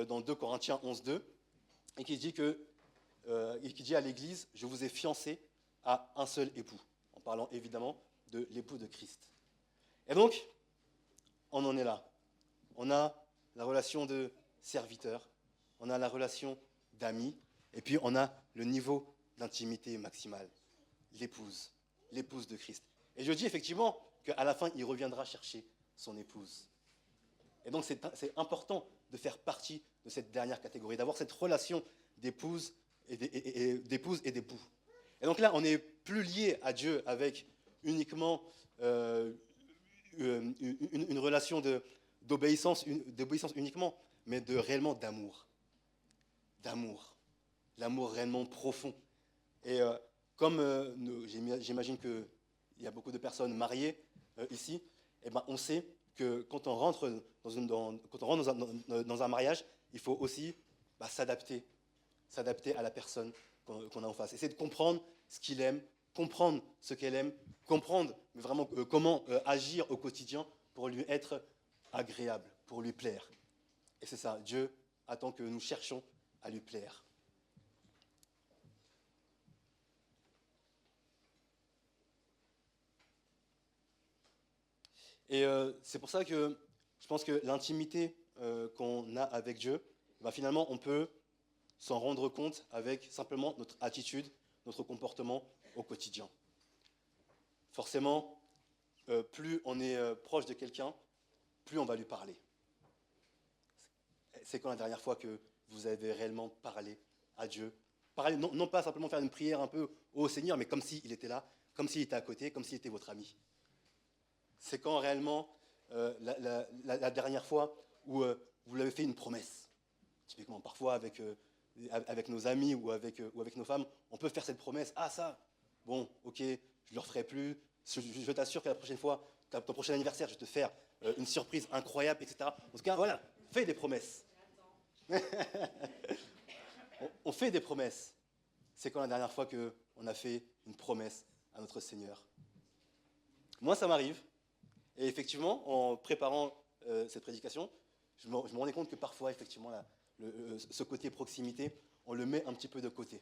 H: dans 2 Corinthiens 11,2, et qui dit à l'Église « Je vous ai fiancé à un seul époux », en parlant évidemment de l'époux de Christ. Et donc, on en est là. On a la relation de serviteur, on a la relation d'ami, et puis on a le niveau d'intimité maximale, l'épouse de Christ. Et je dis effectivement qu'à la fin, il reviendra chercher son épouse. Et donc c'est important de faire partie de cette dernière catégorie, d'avoir cette relation d'épouse et d'époux. Et donc là, on n'est plus lié à Dieu avec uniquement une relation d'obéissance uniquement, mais réellement d'amour. L'amour réellement profond. Et comme j'imagine qu'il y a beaucoup de personnes mariées ici, eh ben, on sait que quand on rentre dans un mariage, il faut aussi s'adapter à la personne qu'on a en face. Essayer de comprendre ce qu'il aime, comprendre ce qu'elle aime, comprendre vraiment comment agir au quotidien pour lui être agréable, pour lui plaire. Et c'est ça, Dieu attend que nous cherchions à lui plaire. Et c'est pour ça que je pense que l'intimité qu'on a avec Dieu, finalement, on peut s'en rendre compte avec simplement notre attitude, notre comportement au quotidien. Forcément, plus on est proche de quelqu'un, plus on va lui parler. C'est quand la dernière fois que vous avez réellement parlé à Dieu? Parler, non pas simplement faire une prière un peu au Seigneur, mais comme s'il était là, comme s'il était à côté, comme s'il était votre ami. C'est quand réellement la dernière fois où vous lui avez fait une promesse. Typiquement, parfois avec nos amis ou avec nos femmes, on peut faire cette promesse. Ah ça, bon, ok, je ne le referai plus. Je t'assure que la prochaine fois, ton prochain anniversaire, je vais te faire une surprise incroyable, etc. En tout cas, voilà, fais des promesses. On fait des promesses. C'est quand la dernière fois qu'on a fait une promesse à notre Seigneur? Moi, ça m'arrive. Et effectivement, en préparant cette prédication, je me rendais compte que parfois, effectivement, ce côté proximité, on le met un petit peu de côté.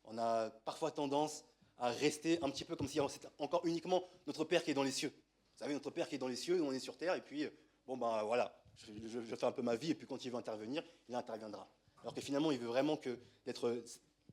H: On a parfois tendance à rester un petit peu comme si c'était encore uniquement notre Père qui est dans les cieux. Vous savez, notre Père qui est dans les cieux, nous on est sur terre, et puis, bon ben voilà, je fais un peu ma vie, et puis quand il veut intervenir, il interviendra. Alors que finalement, il veut vraiment d'être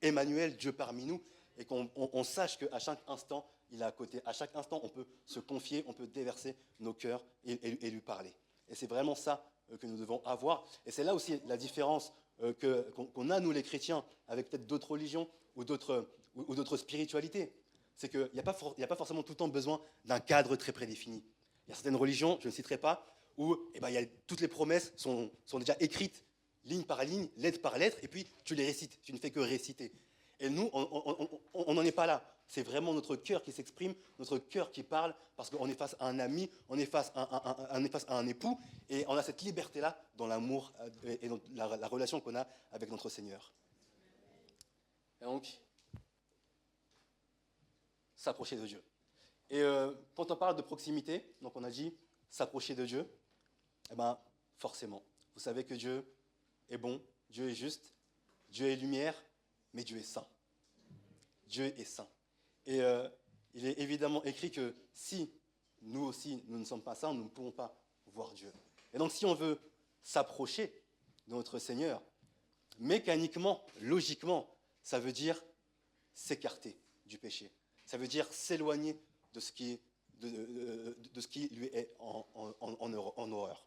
H: Emmanuel, Dieu parmi nous, et qu'on sache qu'à chaque instant, il est à côté. À chaque instant, on peut se confier, on peut déverser nos cœurs et lui parler. Et c'est vraiment ça que nous devons avoir. Et c'est là aussi la différence qu'on a, nous les chrétiens, avec peut-être d'autres religions ou d'autres spiritualités. C'est qu'il n'y a pas forcément tout le temps besoin d'un cadre très prédéfini. Il y a certaines religions, je ne citerai pas, où toutes les promesses sont déjà écrites, ligne par ligne, lettre par lettre, et puis tu les récites, tu ne fais que réciter. Et nous, on n'en est pas là. C'est vraiment notre cœur qui s'exprime, notre cœur qui parle, parce qu'on est face à un ami, on est face à un époux, et on a cette liberté-là dans l'amour et dans la relation qu'on a avec notre Seigneur. Et donc, s'approcher de Dieu. Et quand on parle de proximité, donc on a dit s'approcher de Dieu, eh ben, forcément, vous savez que Dieu est bon, Dieu est juste, Dieu est lumière, mais Dieu est saint. Dieu est saint. Et il est évidemment écrit que si nous aussi, nous ne sommes pas saints, nous ne pourrons pas voir Dieu. Et donc si on veut s'approcher de notre Seigneur, mécaniquement, logiquement, ça veut dire s'écarter du péché. Ça veut dire s'éloigner de ce qui lui est en horreur.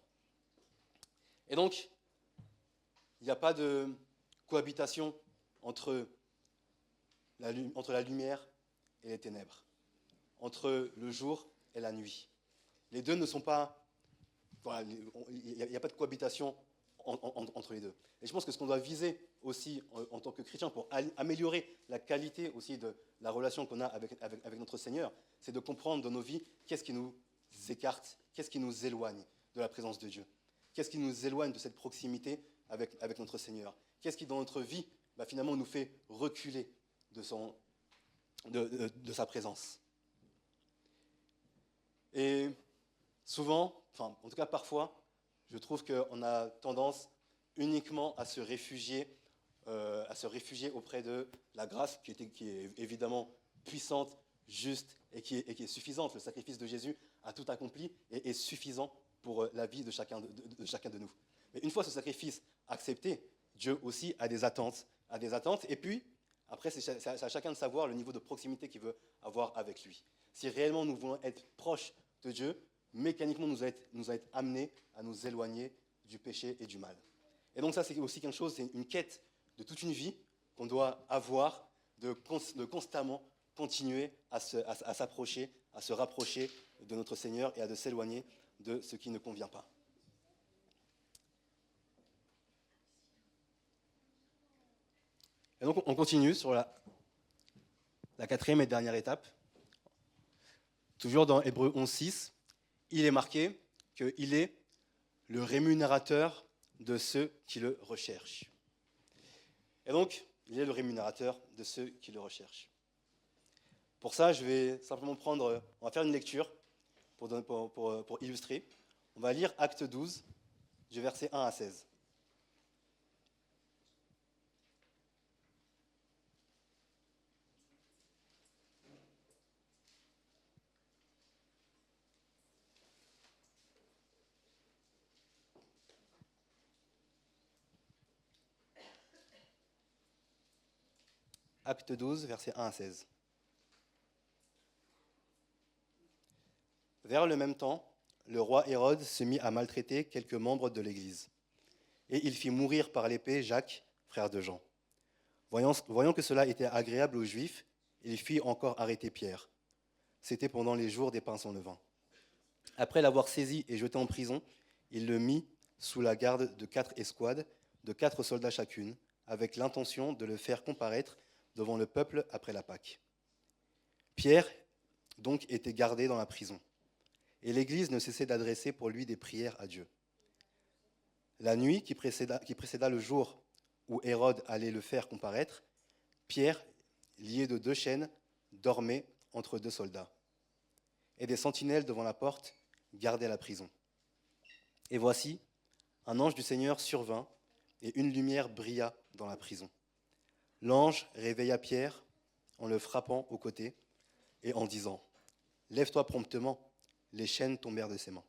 H: Et donc, il n'y a pas de cohabitation entre la lumière et les ténèbres, entre le jour et la nuit. Les deux ne sont pas... Voilà, il n'y a pas de cohabitation entre les deux. Et je pense que ce qu'on doit viser aussi en tant que chrétien pour améliorer la qualité aussi de la relation qu'on a avec notre Seigneur, c'est de comprendre dans nos vies qu'est-ce qui nous écarte, qu'est-ce qui nous éloigne de la présence de Dieu, qu'est-ce qui nous éloigne de cette proximité avec notre Seigneur, qu'est-ce qui dans notre vie finalement nous fait reculer de sa présence. Et souvent, en tout cas parfois, je trouve qu'on a tendance uniquement à se réfugier auprès de la grâce qui est évidemment puissante, juste et qui est suffisante. Le sacrifice de Jésus a tout accompli et est suffisant pour la vie de chacun de nous. Mais une fois ce sacrifice accepté, Dieu aussi a des attentes. Et puis, après, c'est à chacun de savoir le niveau de proximité qu'il veut avoir avec lui. Si réellement nous voulons être proches de Dieu, mécaniquement nous allons être amenés à nous éloigner du péché et du mal. Et donc ça, c'est aussi quelque chose, c'est une quête de toute une vie qu'on doit avoir, de constamment continuer à s'approcher, à se rapprocher de notre Seigneur et à de s'éloigner de ce qui ne convient pas. Et donc on continue sur la quatrième et dernière étape. Toujours dans Hébreux 11:6, il est marqué qu'il est le rémunérateur de ceux qui le recherchent. Et donc, il est le rémunérateur de ceux qui le recherchent. Pour ça, je vais simplement on va faire une lecture pour illustrer. On va lire Acte 12, du verset 1 à 16. Acte 12, versets 1 à 16. Vers le même temps, le roi Hérode se mit à maltraiter quelques membres de l'Église. Et il fit mourir par l'épée Jacques, frère de Jean. Voyant que cela était agréable aux Juifs, il fit encore arrêter Pierre. C'était pendant les jours des pains sans levain. Après l'avoir saisi et jeté en prison, il le mit sous la garde de 4 escouades, de 4 soldats chacune, avec l'intention de le faire comparaître devant le peuple après la Pâque. Pierre, donc, était gardé dans la prison, et l'Église ne cessait d'adresser pour lui des prières à Dieu. La nuit qui précéda le jour où Hérode allait le faire comparaître, Pierre, lié de 2 chaînes, dormait entre 2 soldats, et des sentinelles devant la porte gardaient la prison. Et voici, un ange du Seigneur survint, et une lumière brilla dans la prison. L'ange réveilla Pierre, en le frappant au côté et en disant « Lève-toi promptement », les chaînes tombèrent de ses mains.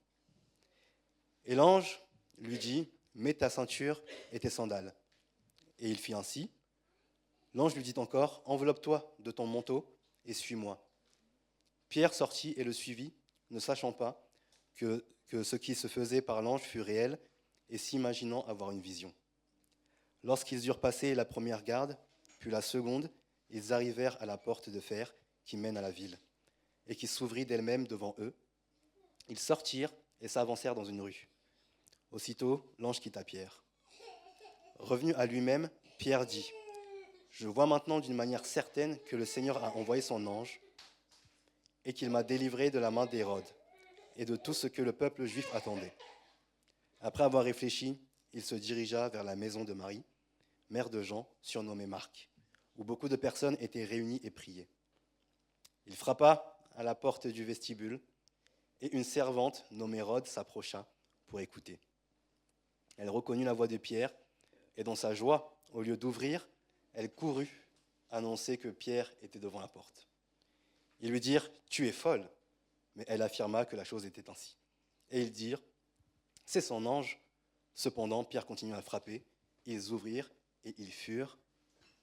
H: Et l'ange lui dit « Mets ta ceinture et tes sandales ». Et il fit ainsi. L'ange lui dit encore « Enveloppe-toi de ton manteau et suis-moi ». Pierre sortit et le suivit, ne sachant pas que ce qui se faisait par l'ange fut réel et s'imaginant avoir une vision. Lorsqu'ils eurent passé la première garde, puis la seconde, ils arrivèrent à la porte de fer qui mène à la ville et qui s'ouvrit d'elle-même devant eux. Ils sortirent et s'avancèrent dans une rue. Aussitôt, l'ange quitta Pierre. Revenu à lui-même, Pierre dit « Je vois maintenant d'une manière certaine que le Seigneur a envoyé son ange et qu'il m'a délivré de la main d'Hérode et de tout ce que le peuple juif attendait. » Après avoir réfléchi, il se dirigea vers la maison de Marie, mère de Jean, surnommée Marc, où beaucoup de personnes étaient réunies et priaient. Il frappa à la porte du vestibule et une servante nommée Rhoda s'approcha pour écouter. Elle reconnut la voix de Pierre et dans sa joie, au lieu d'ouvrir, elle courut annoncer que Pierre était devant la porte. Ils lui dirent « Tu es folle !» Mais elle affirma que la chose était ainsi. Et ils dirent « C'est son ange !» Cependant, Pierre continua à frapper. Ils ouvrirent et ils furent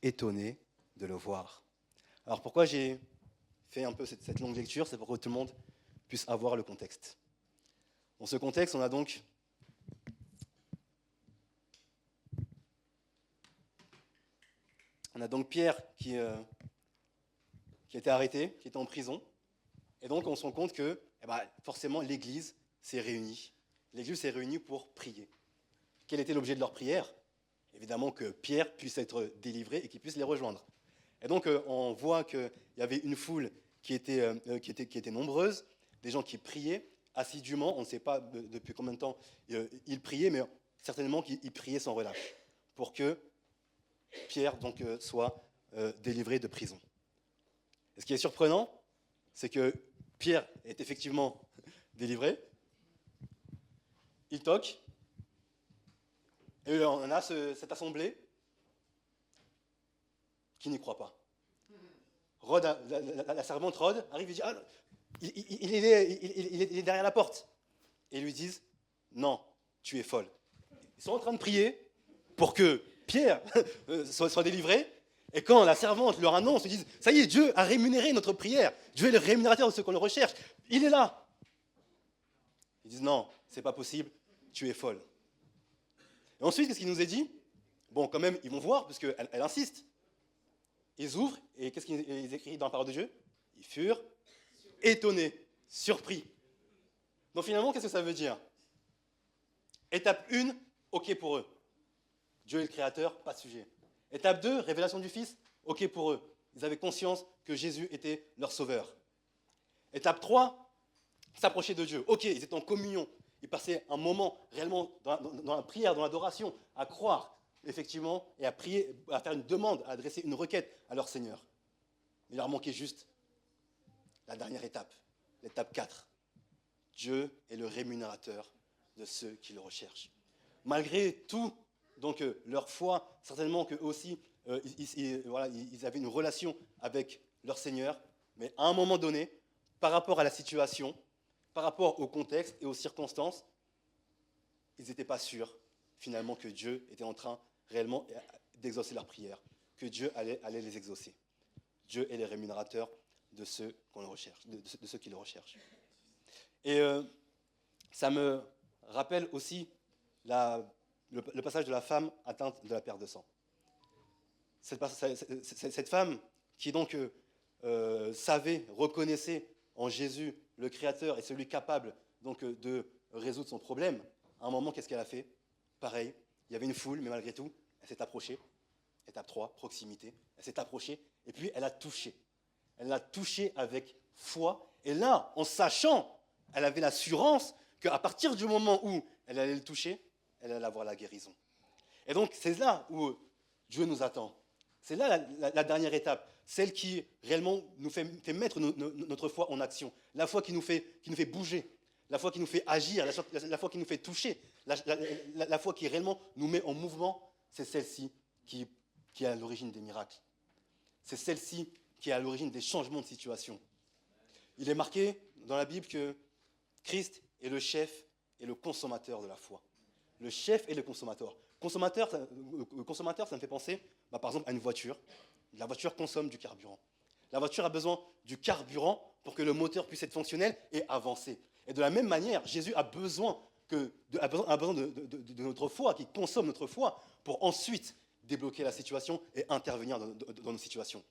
H: étonnés de le voir. Alors pourquoi j'ai fait un peu cette longue lecture? C'est pour que tout le monde puisse avoir le contexte. Dans ce contexte, on a donc Pierre qui a été arrêté, qui était en prison. Et donc on se rend compte que forcément l'Église s'est réunie. L'Église s'est réunie pour prier. Quel était l'objet de leur prière? Évidemment que Pierre puisse être délivré et qu'il puisse les rejoindre. Et donc on voit qu'il y avait une foule qui était nombreuse, des gens qui priaient assidûment. On ne sait pas depuis combien de temps ils priaient, mais certainement qu'ils priaient sans relâche pour que Pierre donc, soit délivré de prison. Et ce qui est surprenant, c'est que Pierre est effectivement délivré. Il toque. Et on a cette assemblée qui n'y croit pas. La servante Rhoda arrive et dit il est derrière la porte. Et ils lui disent non, tu es folle. Ils sont en train de prier pour que Pierre soit délivré. Et quand la servante leur annonce, ils disent ça y est, Dieu a rémunéré notre prière. Dieu est le rémunérateur de ce qu'on le recherche. Il est là. Ils disent non, c'est pas possible, tu es folle. Et ensuite, qu'est-ce qu'il nous est dit? Bon, quand même, ils vont voir, parce qu'elle insiste. Ils ouvrent, et qu'est-ce qu'ils écrivent dans la parole de Dieu? Ils furent étonnés, surpris. Donc finalement, qu'est-ce que ça veut dire? Étape 1, OK pour eux. Dieu est le créateur, pas de sujet. Étape 2, révélation du Fils, OK pour eux. Ils avaient conscience que Jésus était leur sauveur. Étape 3, s'approcher de Dieu. OK, ils étaient en communion. Ils passaient un moment réellement dans la prière, dans l'adoration, à croire, effectivement, et à prier, à faire une demande, à adresser une requête à leur Seigneur. Il leur manquait juste la dernière étape, l'étape 4. Dieu est le rémunérateur de ceux qui le recherchent. Malgré tout, donc leur foi, certainement qu'eux aussi, ils avaient une relation avec leur Seigneur, mais à un moment donné, par rapport à la situation, par rapport au contexte et aux circonstances, ils n'étaient pas sûrs, finalement, que Dieu était en train réellement d'exaucer leurs prières, que Dieu allait les exaucer. Dieu est le rémunérateur de ceux qu'on le recherche, de ceux qui le recherchent. Et ça me rappelle aussi le passage de la femme atteinte de la perte de sang. Cette femme qui donc savait, reconnaissait en Jésus le Créateur et celui capable donc de résoudre son problème, à un moment, qu'est-ce qu'elle a fait? Pareil, il y avait une foule, mais malgré tout, elle s'est approchée. Étape 3, proximité. Elle s'est approchée et puis elle a touché. Elle l'a touché avec foi. Et là, en sachant, elle avait l'assurance qu'à partir du moment où elle allait le toucher, elle allait avoir la guérison. Et donc, c'est là où Dieu nous attend. C'est là la dernière étape, celle qui réellement nous fait mettre notre foi en action, la foi qui nous fait bouger, la foi qui nous fait agir, la foi qui nous fait toucher, la foi qui réellement nous met en mouvement, c'est celle-ci qui est à l'origine des miracles. C'est celle-ci qui est à l'origine des changements de situation. Il est marqué dans la Bible que Christ est le chef et le consommateur de la foi. Le chef et le consommateur. Consommateur, ça me fait penser, par exemple, à une voiture. La voiture consomme du carburant. La voiture a besoin du carburant pour que le moteur puisse être fonctionnel et avancer. Et de la même manière, Jésus a besoin de notre foi, qui consomme notre foi, pour ensuite débloquer la situation et intervenir dans nos situations.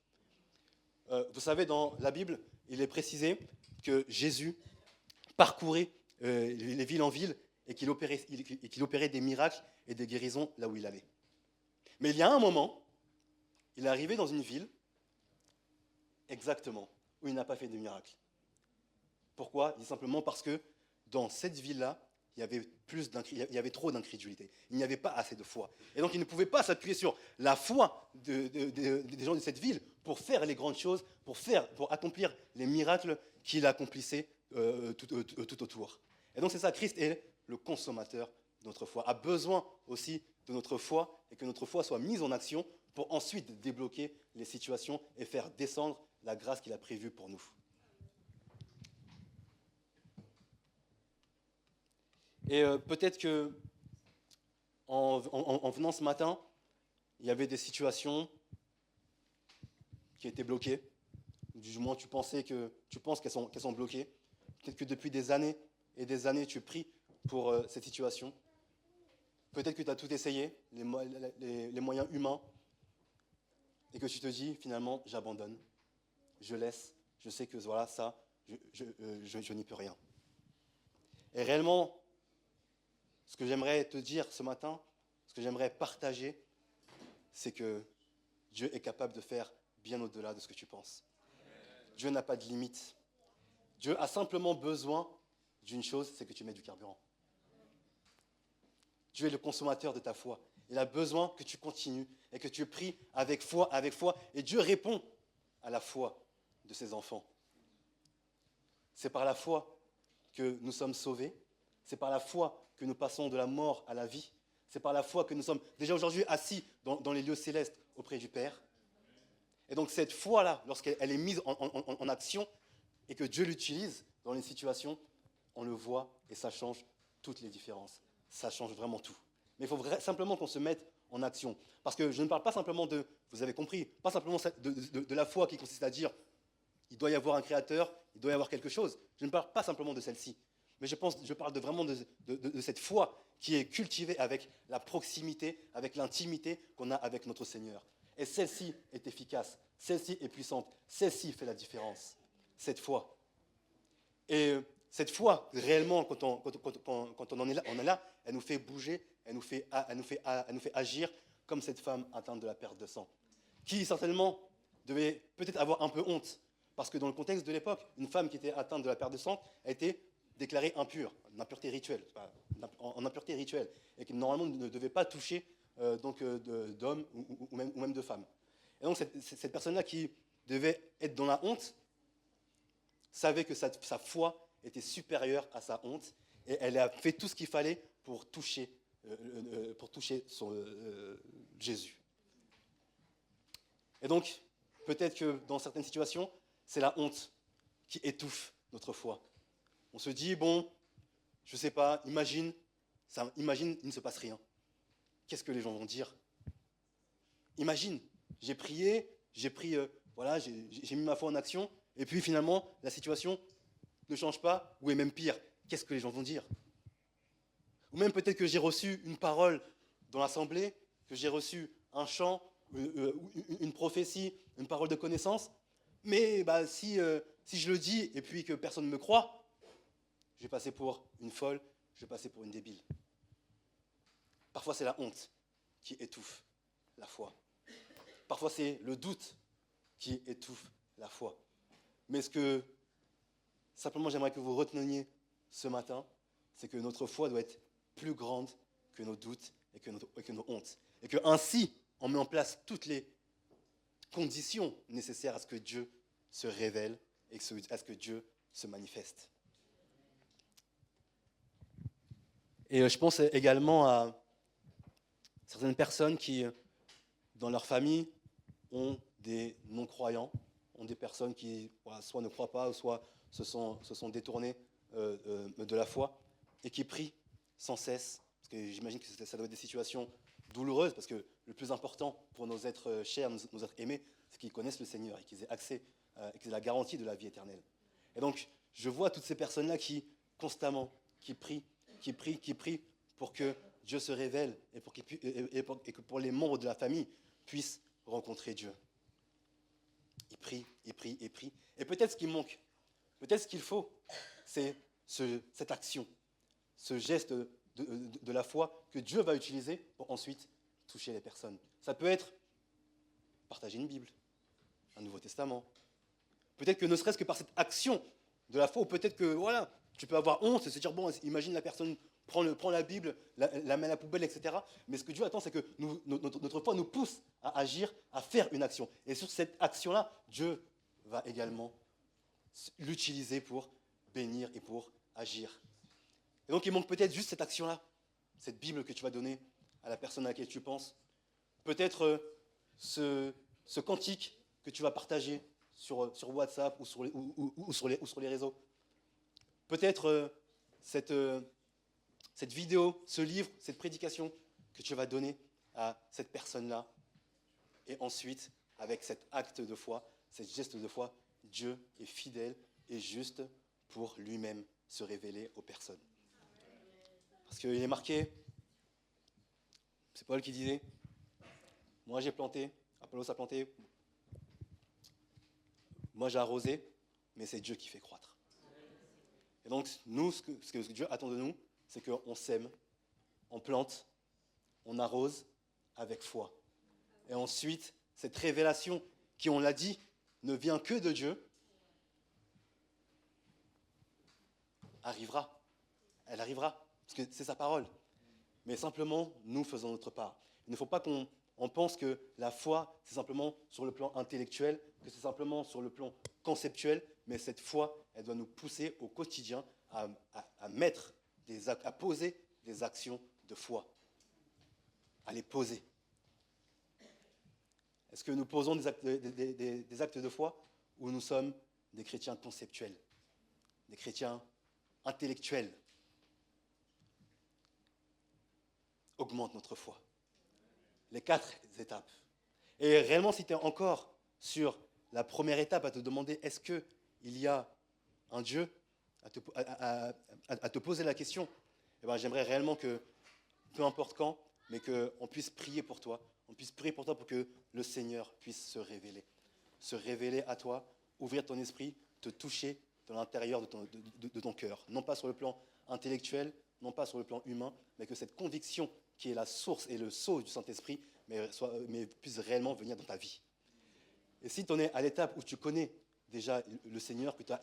H: Vous savez, dans la Bible, il est précisé que Jésus parcourait les villes en ville et qu'il opérait des miracles et des guérisons là où il allait. Mais il y a un moment, il est arrivé dans une ville, exactement, où il n'a pas fait de miracle. Pourquoi ? Il dit simplement parce que dans cette ville-là, il y avait trop d'incrédulité. Il n'y avait pas assez de foi. Et donc, il ne pouvait pas s'appuyer sur la foi des gens de cette ville pour faire les grandes choses, pour accomplir les miracles qu'il accomplissait tout autour. Et donc, c'est ça, Christ est le consommateur de notre foi, a besoin aussi de notre foi et que notre foi soit mise en action pour ensuite débloquer les situations et faire descendre la grâce qu'il a prévue pour nous. Et peut-être que en venant ce matin, il y avait des situations qui étaient bloquées. Du moins, tu penses qu'elles sont bloquées. Peut-être que depuis des années et des années, tu pries pour cette situation. Peut-être que tu as tout essayé, les moyens humains, et que tu te dis, finalement, j'abandonne, je laisse, je sais que voilà, ça, je n'y peux rien. Et réellement, ce que j'aimerais te dire ce matin, ce que j'aimerais partager, c'est que Dieu est capable de faire bien au-delà de ce que tu penses. Dieu n'a pas de limite. Dieu a simplement besoin d'une chose, c'est que tu mets du carburant. Dieu est le consommateur de ta foi. Il a besoin que tu continues et que tu pries avec foi, et Dieu répond à la foi de ses enfants. C'est par la foi que nous sommes sauvés, c'est par la foi que nous passons de la mort à la vie, c'est par la foi que nous sommes déjà aujourd'hui assis dans les lieux célestes auprès du Père. Et donc cette foi-là, lorsqu'elle est mise en action et que Dieu l'utilise dans les situations, on le voit et ça change toutes les différences. Ça change vraiment tout. Mais il faut simplement qu'on se mette en action. Parce que je ne parle pas simplement vous avez compris, pas simplement de la foi qui consiste à dire il doit y avoir un créateur, il doit y avoir quelque chose. Je ne parle pas simplement de celle-ci. Mais je parle vraiment de cette foi qui est cultivée avec la proximité, avec l'intimité qu'on a avec notre Seigneur. Et celle-ci est efficace, celle-ci est puissante, celle-ci fait la différence. Cette foi. Et cette foi, réellement, quand on en est là, elle nous fait bouger, elle nous fait agir comme cette femme atteinte de la perte de sang, qui certainement devait peut-être avoir un peu honte, parce que dans le contexte de l'époque, une femme qui était atteinte de la perte de sang a été déclarée impure, en impureté rituelle, et qui normalement ne devait pas toucher d'hommes ou même de femmes. Et donc cette personne-là qui devait être dans la honte savait que sa foi était supérieure à sa honte, et elle a fait tout ce qu'il fallait pour toucher Jésus. Et donc, peut-être que dans certaines situations, c'est la honte qui étouffe notre foi. On se dit, bon, je ne sais pas, imagine, il ne se passe rien. Qu'est-ce que les gens vont dire ? Imagine, j'ai prié, j'ai mis ma foi en action, et puis finalement, la situation ne change pas, ou est même pire. Qu'est-ce que les gens vont dire ? Ou même peut-être que j'ai reçu une parole dans l'assemblée, que j'ai reçu un chant, une prophétie, une parole de connaissance, mais si je le dis et puis que personne ne me croit, je vais passer pour une folle, je vais passer pour une débile. Parfois c'est la honte qui étouffe la foi. Parfois c'est le doute qui étouffe la foi. Mais ce que simplement j'aimerais que vous reteniez ce matin, c'est que notre foi doit être plus grande que nos doutes et que nos hontes. Et que ainsi, on met en place toutes les conditions nécessaires à ce que Dieu se révèle et à ce que Dieu se manifeste. Et je pense également à certaines personnes qui, dans leur famille, ont des non-croyants ont des personnes qui soit ne croient pas, ou soit se sont détournées de la foi, et qui prient sans cesse, parce que j'imagine que ça doit être des situations douloureuses, parce que le plus important pour nos êtres chers, nos êtres aimés, c'est qu'ils connaissent le Seigneur et qu'ils aient accès, qu'ils aient la garantie de la vie éternelle. Et donc, je vois toutes ces personnes-là qui, constamment, qui prient pour que Dieu se révèle et que pour les membres de la famille puissent rencontrer Dieu. Ils prient. Et peut-être ce qui manque, peut-être ce qu'il faut, c'est cette action, ce geste de la foi que Dieu va utiliser pour ensuite toucher les personnes. Ça peut être partager une Bible, un Nouveau Testament. Peut-être que ne serait-ce que par cette action de la foi, ou peut-être que voilà, tu peux avoir honte et se dire, bon, imagine la personne prend la Bible, la met à la poubelle, etc. Mais ce que Dieu attend, c'est que notre foi nous pousse à agir, à faire une action. Et sur cette action-là, Dieu va également l'utiliser pour bénir et pour agir. Et donc il manque peut-être juste cette action-là, cette Bible que tu vas donner à la personne à laquelle tu penses. Peut-être ce cantique que tu vas partager sur WhatsApp ou sur les réseaux. Peut-être cette vidéo, ce livre, cette prédication que tu vas donner à cette personne-là. Et ensuite, avec cet acte de foi, ce geste de foi, Dieu est fidèle et juste pour lui-même se révéler aux personnes. Parce qu'il est marqué, c'est Paul qui disait, moi j'ai planté, Apollos a planté, moi j'ai arrosé, mais c'est Dieu qui fait croître. Et donc, nous, ce que Dieu attend de nous, c'est qu'on sème, on plante, on arrose avec foi. Et ensuite, cette révélation qui, on l'a dit, ne vient que de Dieu, arrivera. Elle arrivera, parce que c'est sa parole. Mais simplement, nous faisons notre part. Il ne faut pas qu'on pense que la foi, c'est simplement sur le plan intellectuel, que c'est simplement sur le plan conceptuel, mais cette foi, elle doit nous pousser au quotidien à poser des actions de foi, à les poser. Est-ce que nous posons des actes de foi ou nous sommes des chrétiens conceptuels, des chrétiens intellectuels? Augmente notre foi. Les 4 étapes. Et réellement, si tu es encore sur la première étape à te demander est-ce qu'il y a un Dieu, à te poser la question, eh ben, j'aimerais réellement que, peu importe quand, mais qu'on puisse prier pour toi. On puisse prier pour toi pour que le Seigneur puisse se révéler à toi, ouvrir ton esprit, te toucher dans l'intérieur de ton cœur. Non pas sur le plan intellectuel, non pas sur le plan humain, mais que cette conviction qui est la source et le sceau du Saint-Esprit, mais puisse réellement venir dans ta vie. Et si tu en es à l'étape où tu connais déjà le Seigneur, que tu as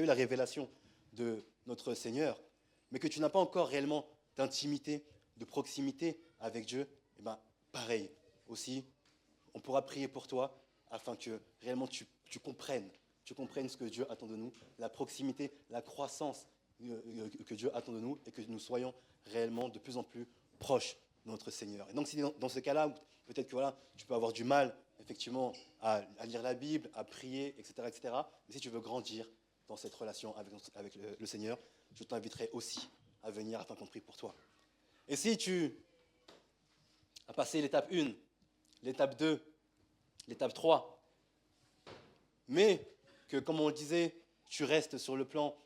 H: eu la révélation de notre Seigneur, mais que tu n'as pas encore réellement d'intimité, de proximité avec Dieu, eh ben, pareil, aussi, on pourra prier pour toi afin que réellement tu comprennes ce que Dieu attend de nous, la proximité, la croissance que Dieu attend de nous et que nous soyons réellement de plus en plus proches de notre Seigneur. Et donc, si dans ce cas-là, peut-être que voilà, tu peux avoir du mal, effectivement, à lire la Bible, à prier, etc., mais si tu veux grandir dans cette relation avec le Seigneur, je t'inviterai aussi à venir afin qu'on prie pour toi. Et si tu as passé l'étape 1, l'étape 2, l'étape 3, mais que, comme on le disait, tu restes sur le plan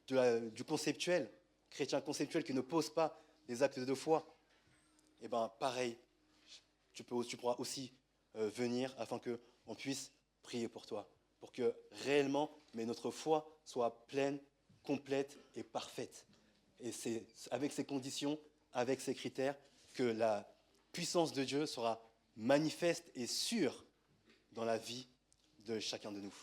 H: du conceptuel, chrétien conceptuel qui ne pose pas les actes de foi, et bien pareil, tu pourras aussi venir afin qu'on puisse prier pour toi, pour que réellement, mais notre foi soit pleine, complète et parfaite. Et c'est avec ces conditions, avec ces critères, que la puissance de Dieu sera manifeste et sûre dans la vie de chacun de nous.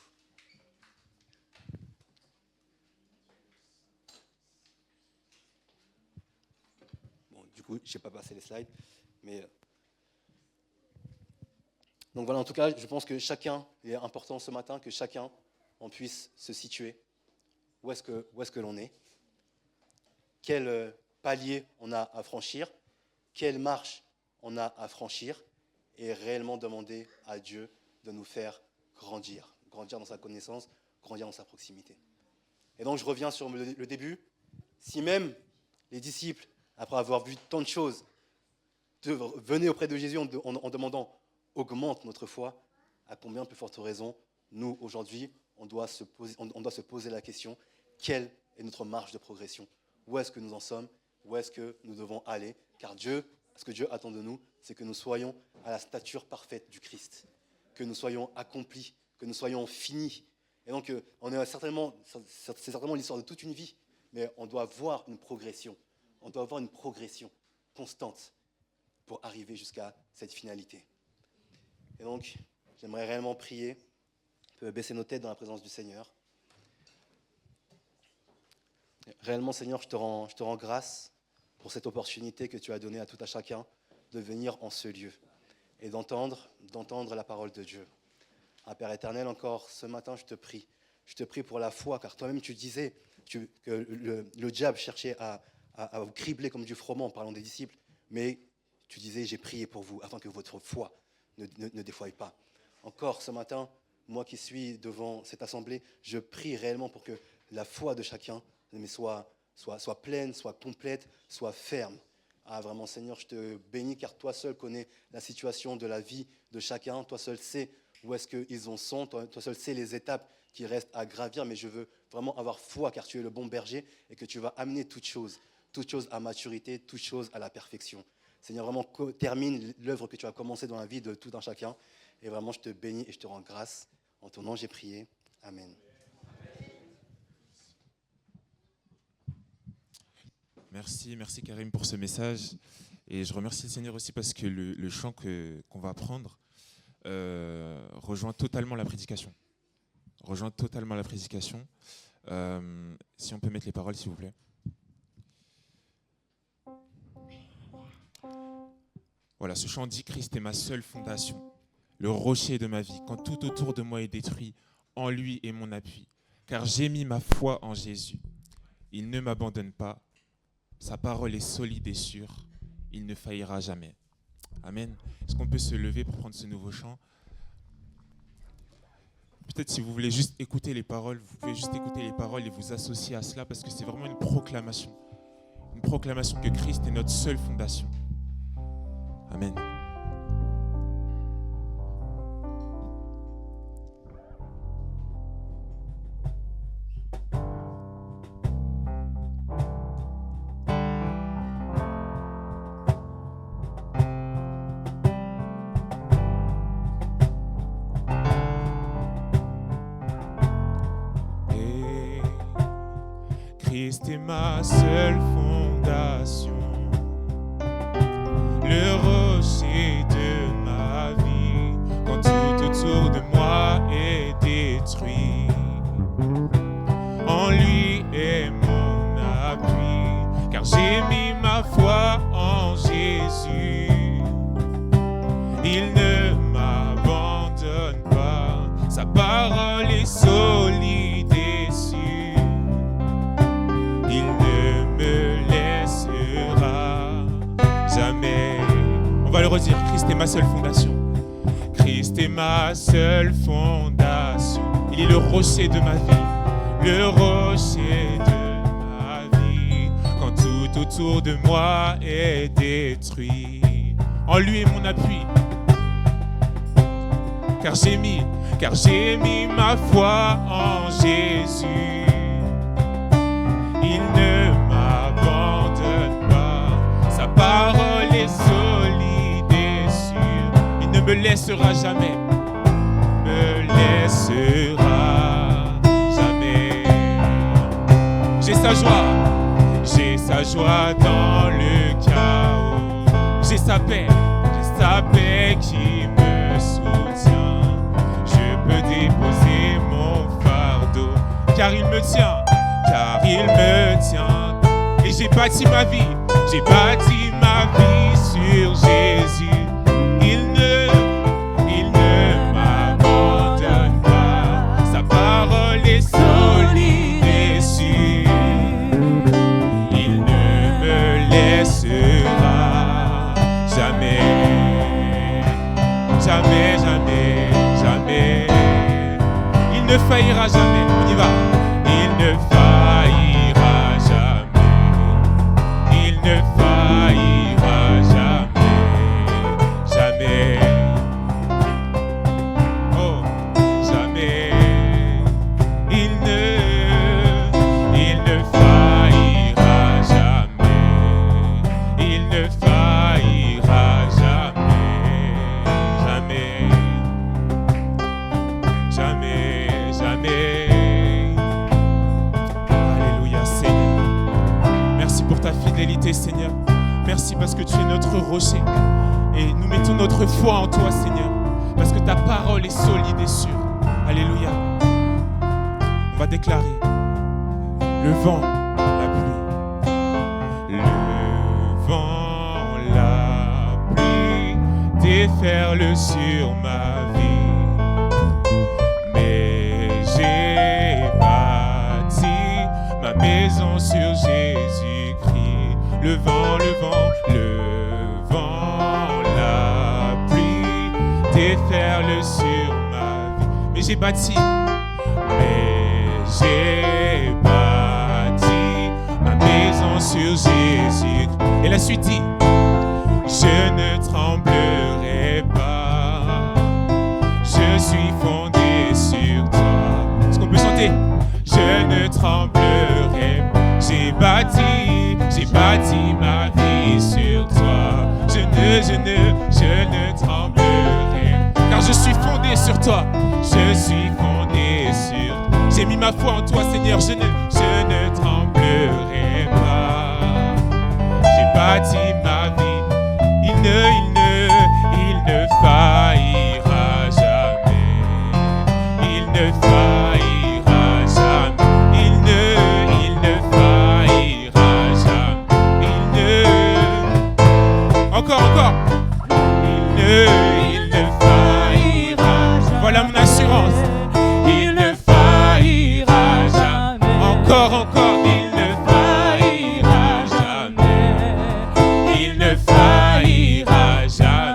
H: Bon, du coup, je n'ai pas passé les slides, mais... Donc voilà, en tout cas, je pense que chacun, il est important ce matin que chacun, on puisse se situer. Où est-ce que l'on est? Quel palier on a à franchir? Quelle marche on a à franchir? Et réellement demander à Dieu de nous faire grandir dans sa connaissance, grandir dans sa proximité. Et donc je reviens sur le début. Si même les disciples, après avoir vu tant de choses, venaient auprès de Jésus en demandant « augmente notre foi », à combien plus forte raison, nous, aujourd'hui, on doit se poser la question « quelle est notre marge de progression ?» Où est-ce que nous en sommes? Où est-ce que nous devons aller? Car ce que Dieu attend de nous, c'est que nous soyons à la stature parfaite du Christ, que nous soyons accomplis, que nous soyons finis. Et donc, c'est certainement l'histoire de toute une vie, mais on doit voir une progression. On doit avoir une progression constante pour arriver jusqu'à cette finalité. Et donc, j'aimerais réellement prier, on peut baisser nos têtes dans la présence du Seigneur. Réellement, Seigneur, je te rends grâce pour cette opportunité que tu as donnée à tout à chacun de venir en ce lieu et d'entendre la parole de Dieu. Père éternel, encore ce matin, je te prie pour la foi, car toi-même tu disais que le diable cherchait à vous cribler comme du froment en parlant des disciples, mais tu disais, j'ai prié pour vous afin que votre foi ne défaille pas. Encore ce matin, moi qui suis devant cette assemblée, je prie réellement pour que la foi de chacun soit pleine, soit complète, soit ferme. Vraiment Seigneur, je te bénis car toi seul connais la situation de la vie de chacun, toi seul sais où est-ce qu'ils en sont, toi seul sais les étapes qui restent à gravir, mais je veux vraiment avoir foi car tu es le bon berger et que tu vas amener toutes choses à maturité, toutes choses à la perfection. Seigneur, vraiment termine l'œuvre que tu as commencée dans la vie de tout un chacun et vraiment je te bénis et je te rends grâce. En ton nom j'ai prié. Amen.
B: Merci Karim pour ce message. Et je remercie le Seigneur aussi parce que le chant qu'on va apprendre rejoint totalement la prédication. Si on peut mettre les paroles, s'il vous plaît. Voilà, ce chant dit « Christ est ma seule fondation, le rocher de ma vie. Quand tout autour de moi est détruit, en lui est mon appui. Car j'ai mis ma foi en Jésus. Il ne m'abandonne pas. Sa parole est solide et sûre. Il ne faillira jamais. » Amen. Est-ce qu'on peut se lever pour prendre ce nouveau chant? Peut-être si vous voulez juste écouter les paroles, vous pouvez juste écouter les paroles et vous associer à cela parce que c'est vraiment une proclamation. Une proclamation que Christ est notre seule fondation. Amen.
D: Christ est ma seule fondation, le rocher de ma vie, quand tout autour de moi est détruit. En lui est mon appui, car j'ai mis ma foi en Jésus. Il ne m'abandonne pas, sa parole est solide et sûre. Il ne me laissera jamais. On va le redire, Christ est ma seule fondation. Christ est ma seule fondation. Il est le rocher de ma vie, le rocher de ma vie. Quand tout autour de moi est détruit, en lui est mon appui. Car j'ai mis ma foi en Jésus. Il ne m'abandonne pas, sa parole est solide et sûre. Il ne me laissera jamais, J'ai sa joie dans le chaos. J'ai sa paix qui me soutient. Je peux déposer mon fardeau, car il me tient. Et j'ai bâti ma vie sur Jésus. Il ne m'abandonne pas, sa parole est solide et sûre. Il ne me laissera jamais, jamais, jamais, jamais. Seigneur. Merci parce que tu es notre rocher. Et nous mettons notre foi en toi, Seigneur. Parce que ta parole est solide et sûre. Alléluia. On va déclarer le vent, la pluie. Le vent, la pluie déferle sur ma vie. Mais j'ai bâti ma maison sur Jésus-Christ. Le vent, la pluie déferle sur ma vie. Mais j'ai bâti ma maison sur Jésus. Et la suite dit, je ne tremblerai pas, je suis fondé sur toi. Est-ce qu'on peut chanter? Je ne tremblerai pas, j'ai bâti ma vie sur toi. Je ne tremblerai, car je suis fondé sur toi. Je suis fondé sur toi. J'ai mis ma foi en toi, Seigneur, je ne tremblerai pas. J'ai bâti ma vie, il ne faillira jamais. Il ne faillira jamais. Il ne faillira jamais. Encore. Il ne faillira jamais. Voilà mon assurance. Il ne faillira jamais. Encore. Il ne faillira jamais. Il ne faillira jamais.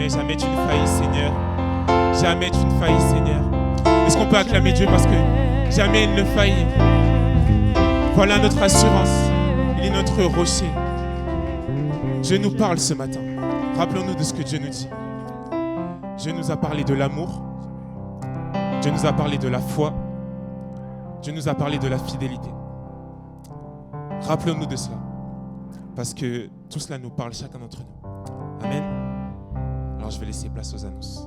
D: Jamais tu ne faillis, Seigneur. Jamais tu ne faillis, Seigneur. Est-ce qu'on peut acclamer Dieu parce que jamais il ne faillit? Voilà notre assurance. Il est notre rocher. Dieu nous parle ce matin. Rappelons-nous de ce que Dieu nous dit. Dieu nous a parlé de l'amour. Dieu nous a parlé de la foi. Dieu nous a parlé de la fidélité. Rappelons-nous de cela. Parce que tout cela nous parle chacun d'entre nous. Amen. Alors je vais laisser place aux annonces.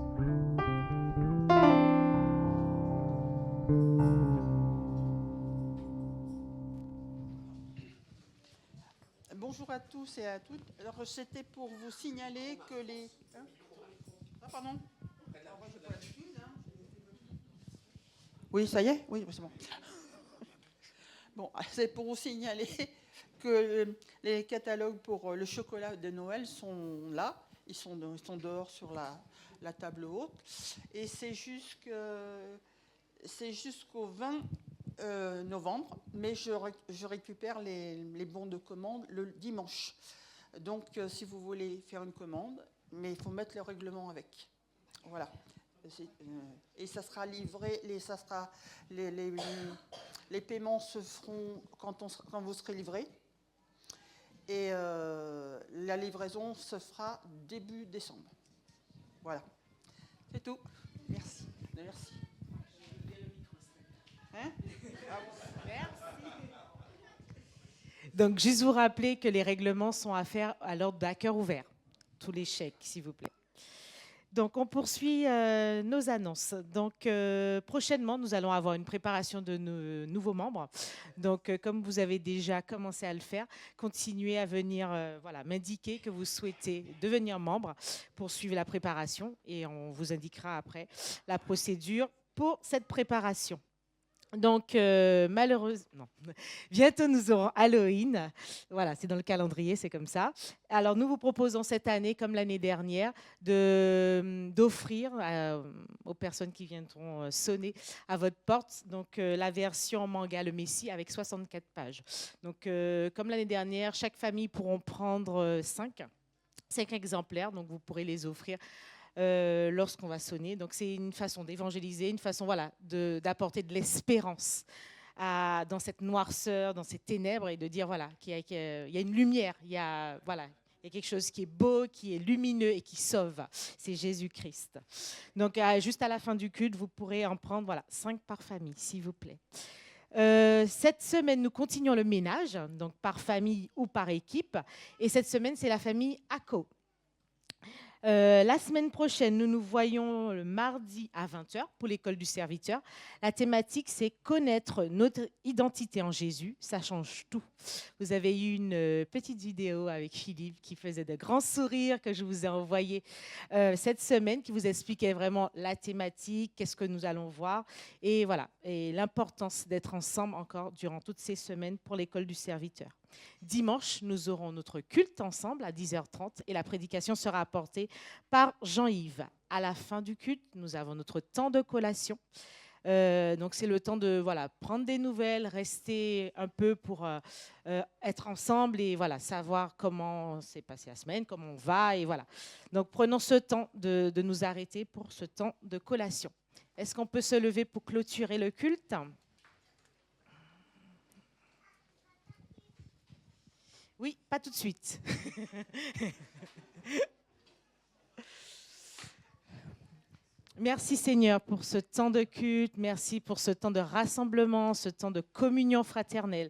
I: Bonjour à tous et à toutes. Alors c'était pour vous signaler que les... pardon. Oui, ça y est? Oui, c'est bon. Bon, c'est pour vous signaler que les catalogues pour le chocolat de Noël sont là. Ils sont dehors sur la table haute. Et c'est jusqu'au 20 novembre, mais je récupère les bons de commande le dimanche. Donc, si vous voulez faire une commande, mais il faut mettre le règlement avec. Voilà. Et ça sera livré, les paiements se feront quand vous serez livré. Et la livraison se fera début décembre. Voilà. C'est tout. Merci. Hein?
J: Donc, juste vous rappeler que les règlements sont à faire à l'ordre d'à cœur ouvert. Tous les chèques, s'il vous plaît. Donc, on poursuit nos annonces. Donc, prochainement, nous allons avoir une préparation de nos nouveaux membres. Donc, comme vous avez déjà commencé à le faire, continuez à venir m'indiquer que vous souhaitez devenir membre pour suivre la préparation. Et on vous indiquera après la procédure pour cette préparation. Donc, malheureusement, bientôt nous aurons Halloween. Voilà, c'est dans le calendrier, c'est comme ça. Alors, nous vous proposons cette année, comme l'année dernière, d'offrir aux personnes qui viendront sonner à votre porte, donc la version manga Le Messie avec 64 pages. Donc, comme l'année dernière, chaque famille pourra prendre 5 exemplaires, donc vous pourrez les offrir lorsqu'on va sonner. Donc, c'est une façon d'évangéliser, une façon d'apporter de l'espérance dans cette noirceur, dans ces ténèbres, et de dire qu'il y a une lumière, il y a quelque chose qui est beau, qui est lumineux et qui sauve. C'est Jésus-Christ. Donc, juste à la fin du culte, vous pourrez en prendre 5 par famille, s'il vous plaît. Cette semaine, nous continuons le ménage, donc par famille ou par équipe. Et cette semaine, c'est la famille Ako. La semaine prochaine, nous nous voyons le mardi à 20h pour l'école du serviteur. La thématique, c'est connaître notre identité en Jésus. Ça change tout. Vous avez eu une petite vidéo avec Philippe qui faisait de grands sourires que je vous ai envoyé cette semaine, qui vous expliquait vraiment la thématique, qu'est-ce que nous allons voir. Et voilà, et l'importance d'être ensemble encore durant toutes ces semaines pour l'école du serviteur. Dimanche, nous aurons notre culte ensemble à 10h30 et la prédication sera apportée par Jean-Yves. À la fin du culte, nous avons notre temps de collation. Donc c'est le temps de prendre des nouvelles, rester un peu pour être ensemble et savoir comment s'est passée la semaine, comment on va. Et voilà. Donc prenons ce temps de nous arrêter pour ce temps de collation. Est-ce qu'on peut se lever pour clôturer le culte ? Oui, pas tout de suite. Merci Seigneur pour ce temps de culte, merci pour ce temps de rassemblement, ce temps de communion fraternelle.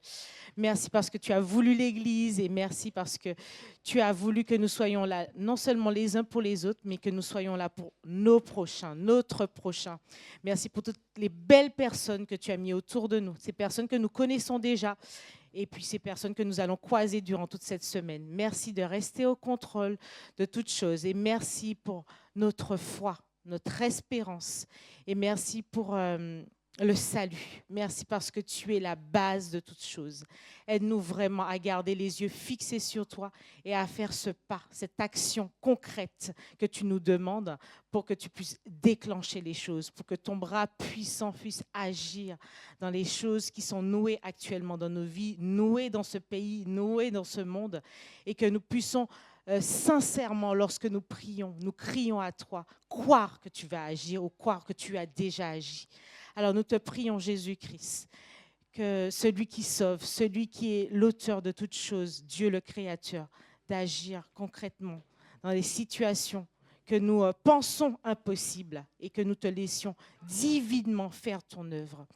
J: Merci parce que tu as voulu l'Église et merci parce que tu as voulu que nous soyons là, non seulement les uns pour les autres, mais que nous soyons là pour nos prochains, notre prochain. Merci pour toutes les belles personnes que tu as mis autour de nous, ces personnes que nous connaissons déjà. Et puis ces personnes que nous allons croiser durant toute cette semaine. Merci de rester au contrôle de toutes choses. Et merci pour notre foi, notre espérance. Et merci pour le salut. Merci parce que tu es la base de toutes choses. Aide-nous vraiment à garder les yeux fixés sur toi et à faire ce pas, cette action concrète que tu nous demandes pour que tu puisses déclencher les choses, pour que ton bras puissant puisse agir dans les choses qui sont nouées actuellement dans nos vies, nouées dans ce pays, nouées dans ce monde, et que nous puissions sincèrement, lorsque nous prions, nous crions à toi, croire que tu vas agir ou croire que tu as déjà agi. Alors nous te prions, Jésus-Christ, que celui qui sauve, celui qui est l'auteur de toutes choses, Dieu le Créateur, d'agir concrètement dans les situations que nous pensons impossibles et que nous te laissions divinement faire ton œuvre.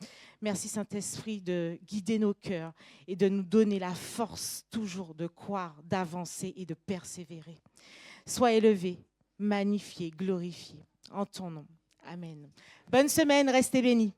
J: Merci Saint-Esprit de guider nos cœurs et de nous donner la force toujours de croire, d'avancer et de persévérer. Sois élevé, magnifié, glorifié en ton nom. Amen. Bonne semaine, restez bénis.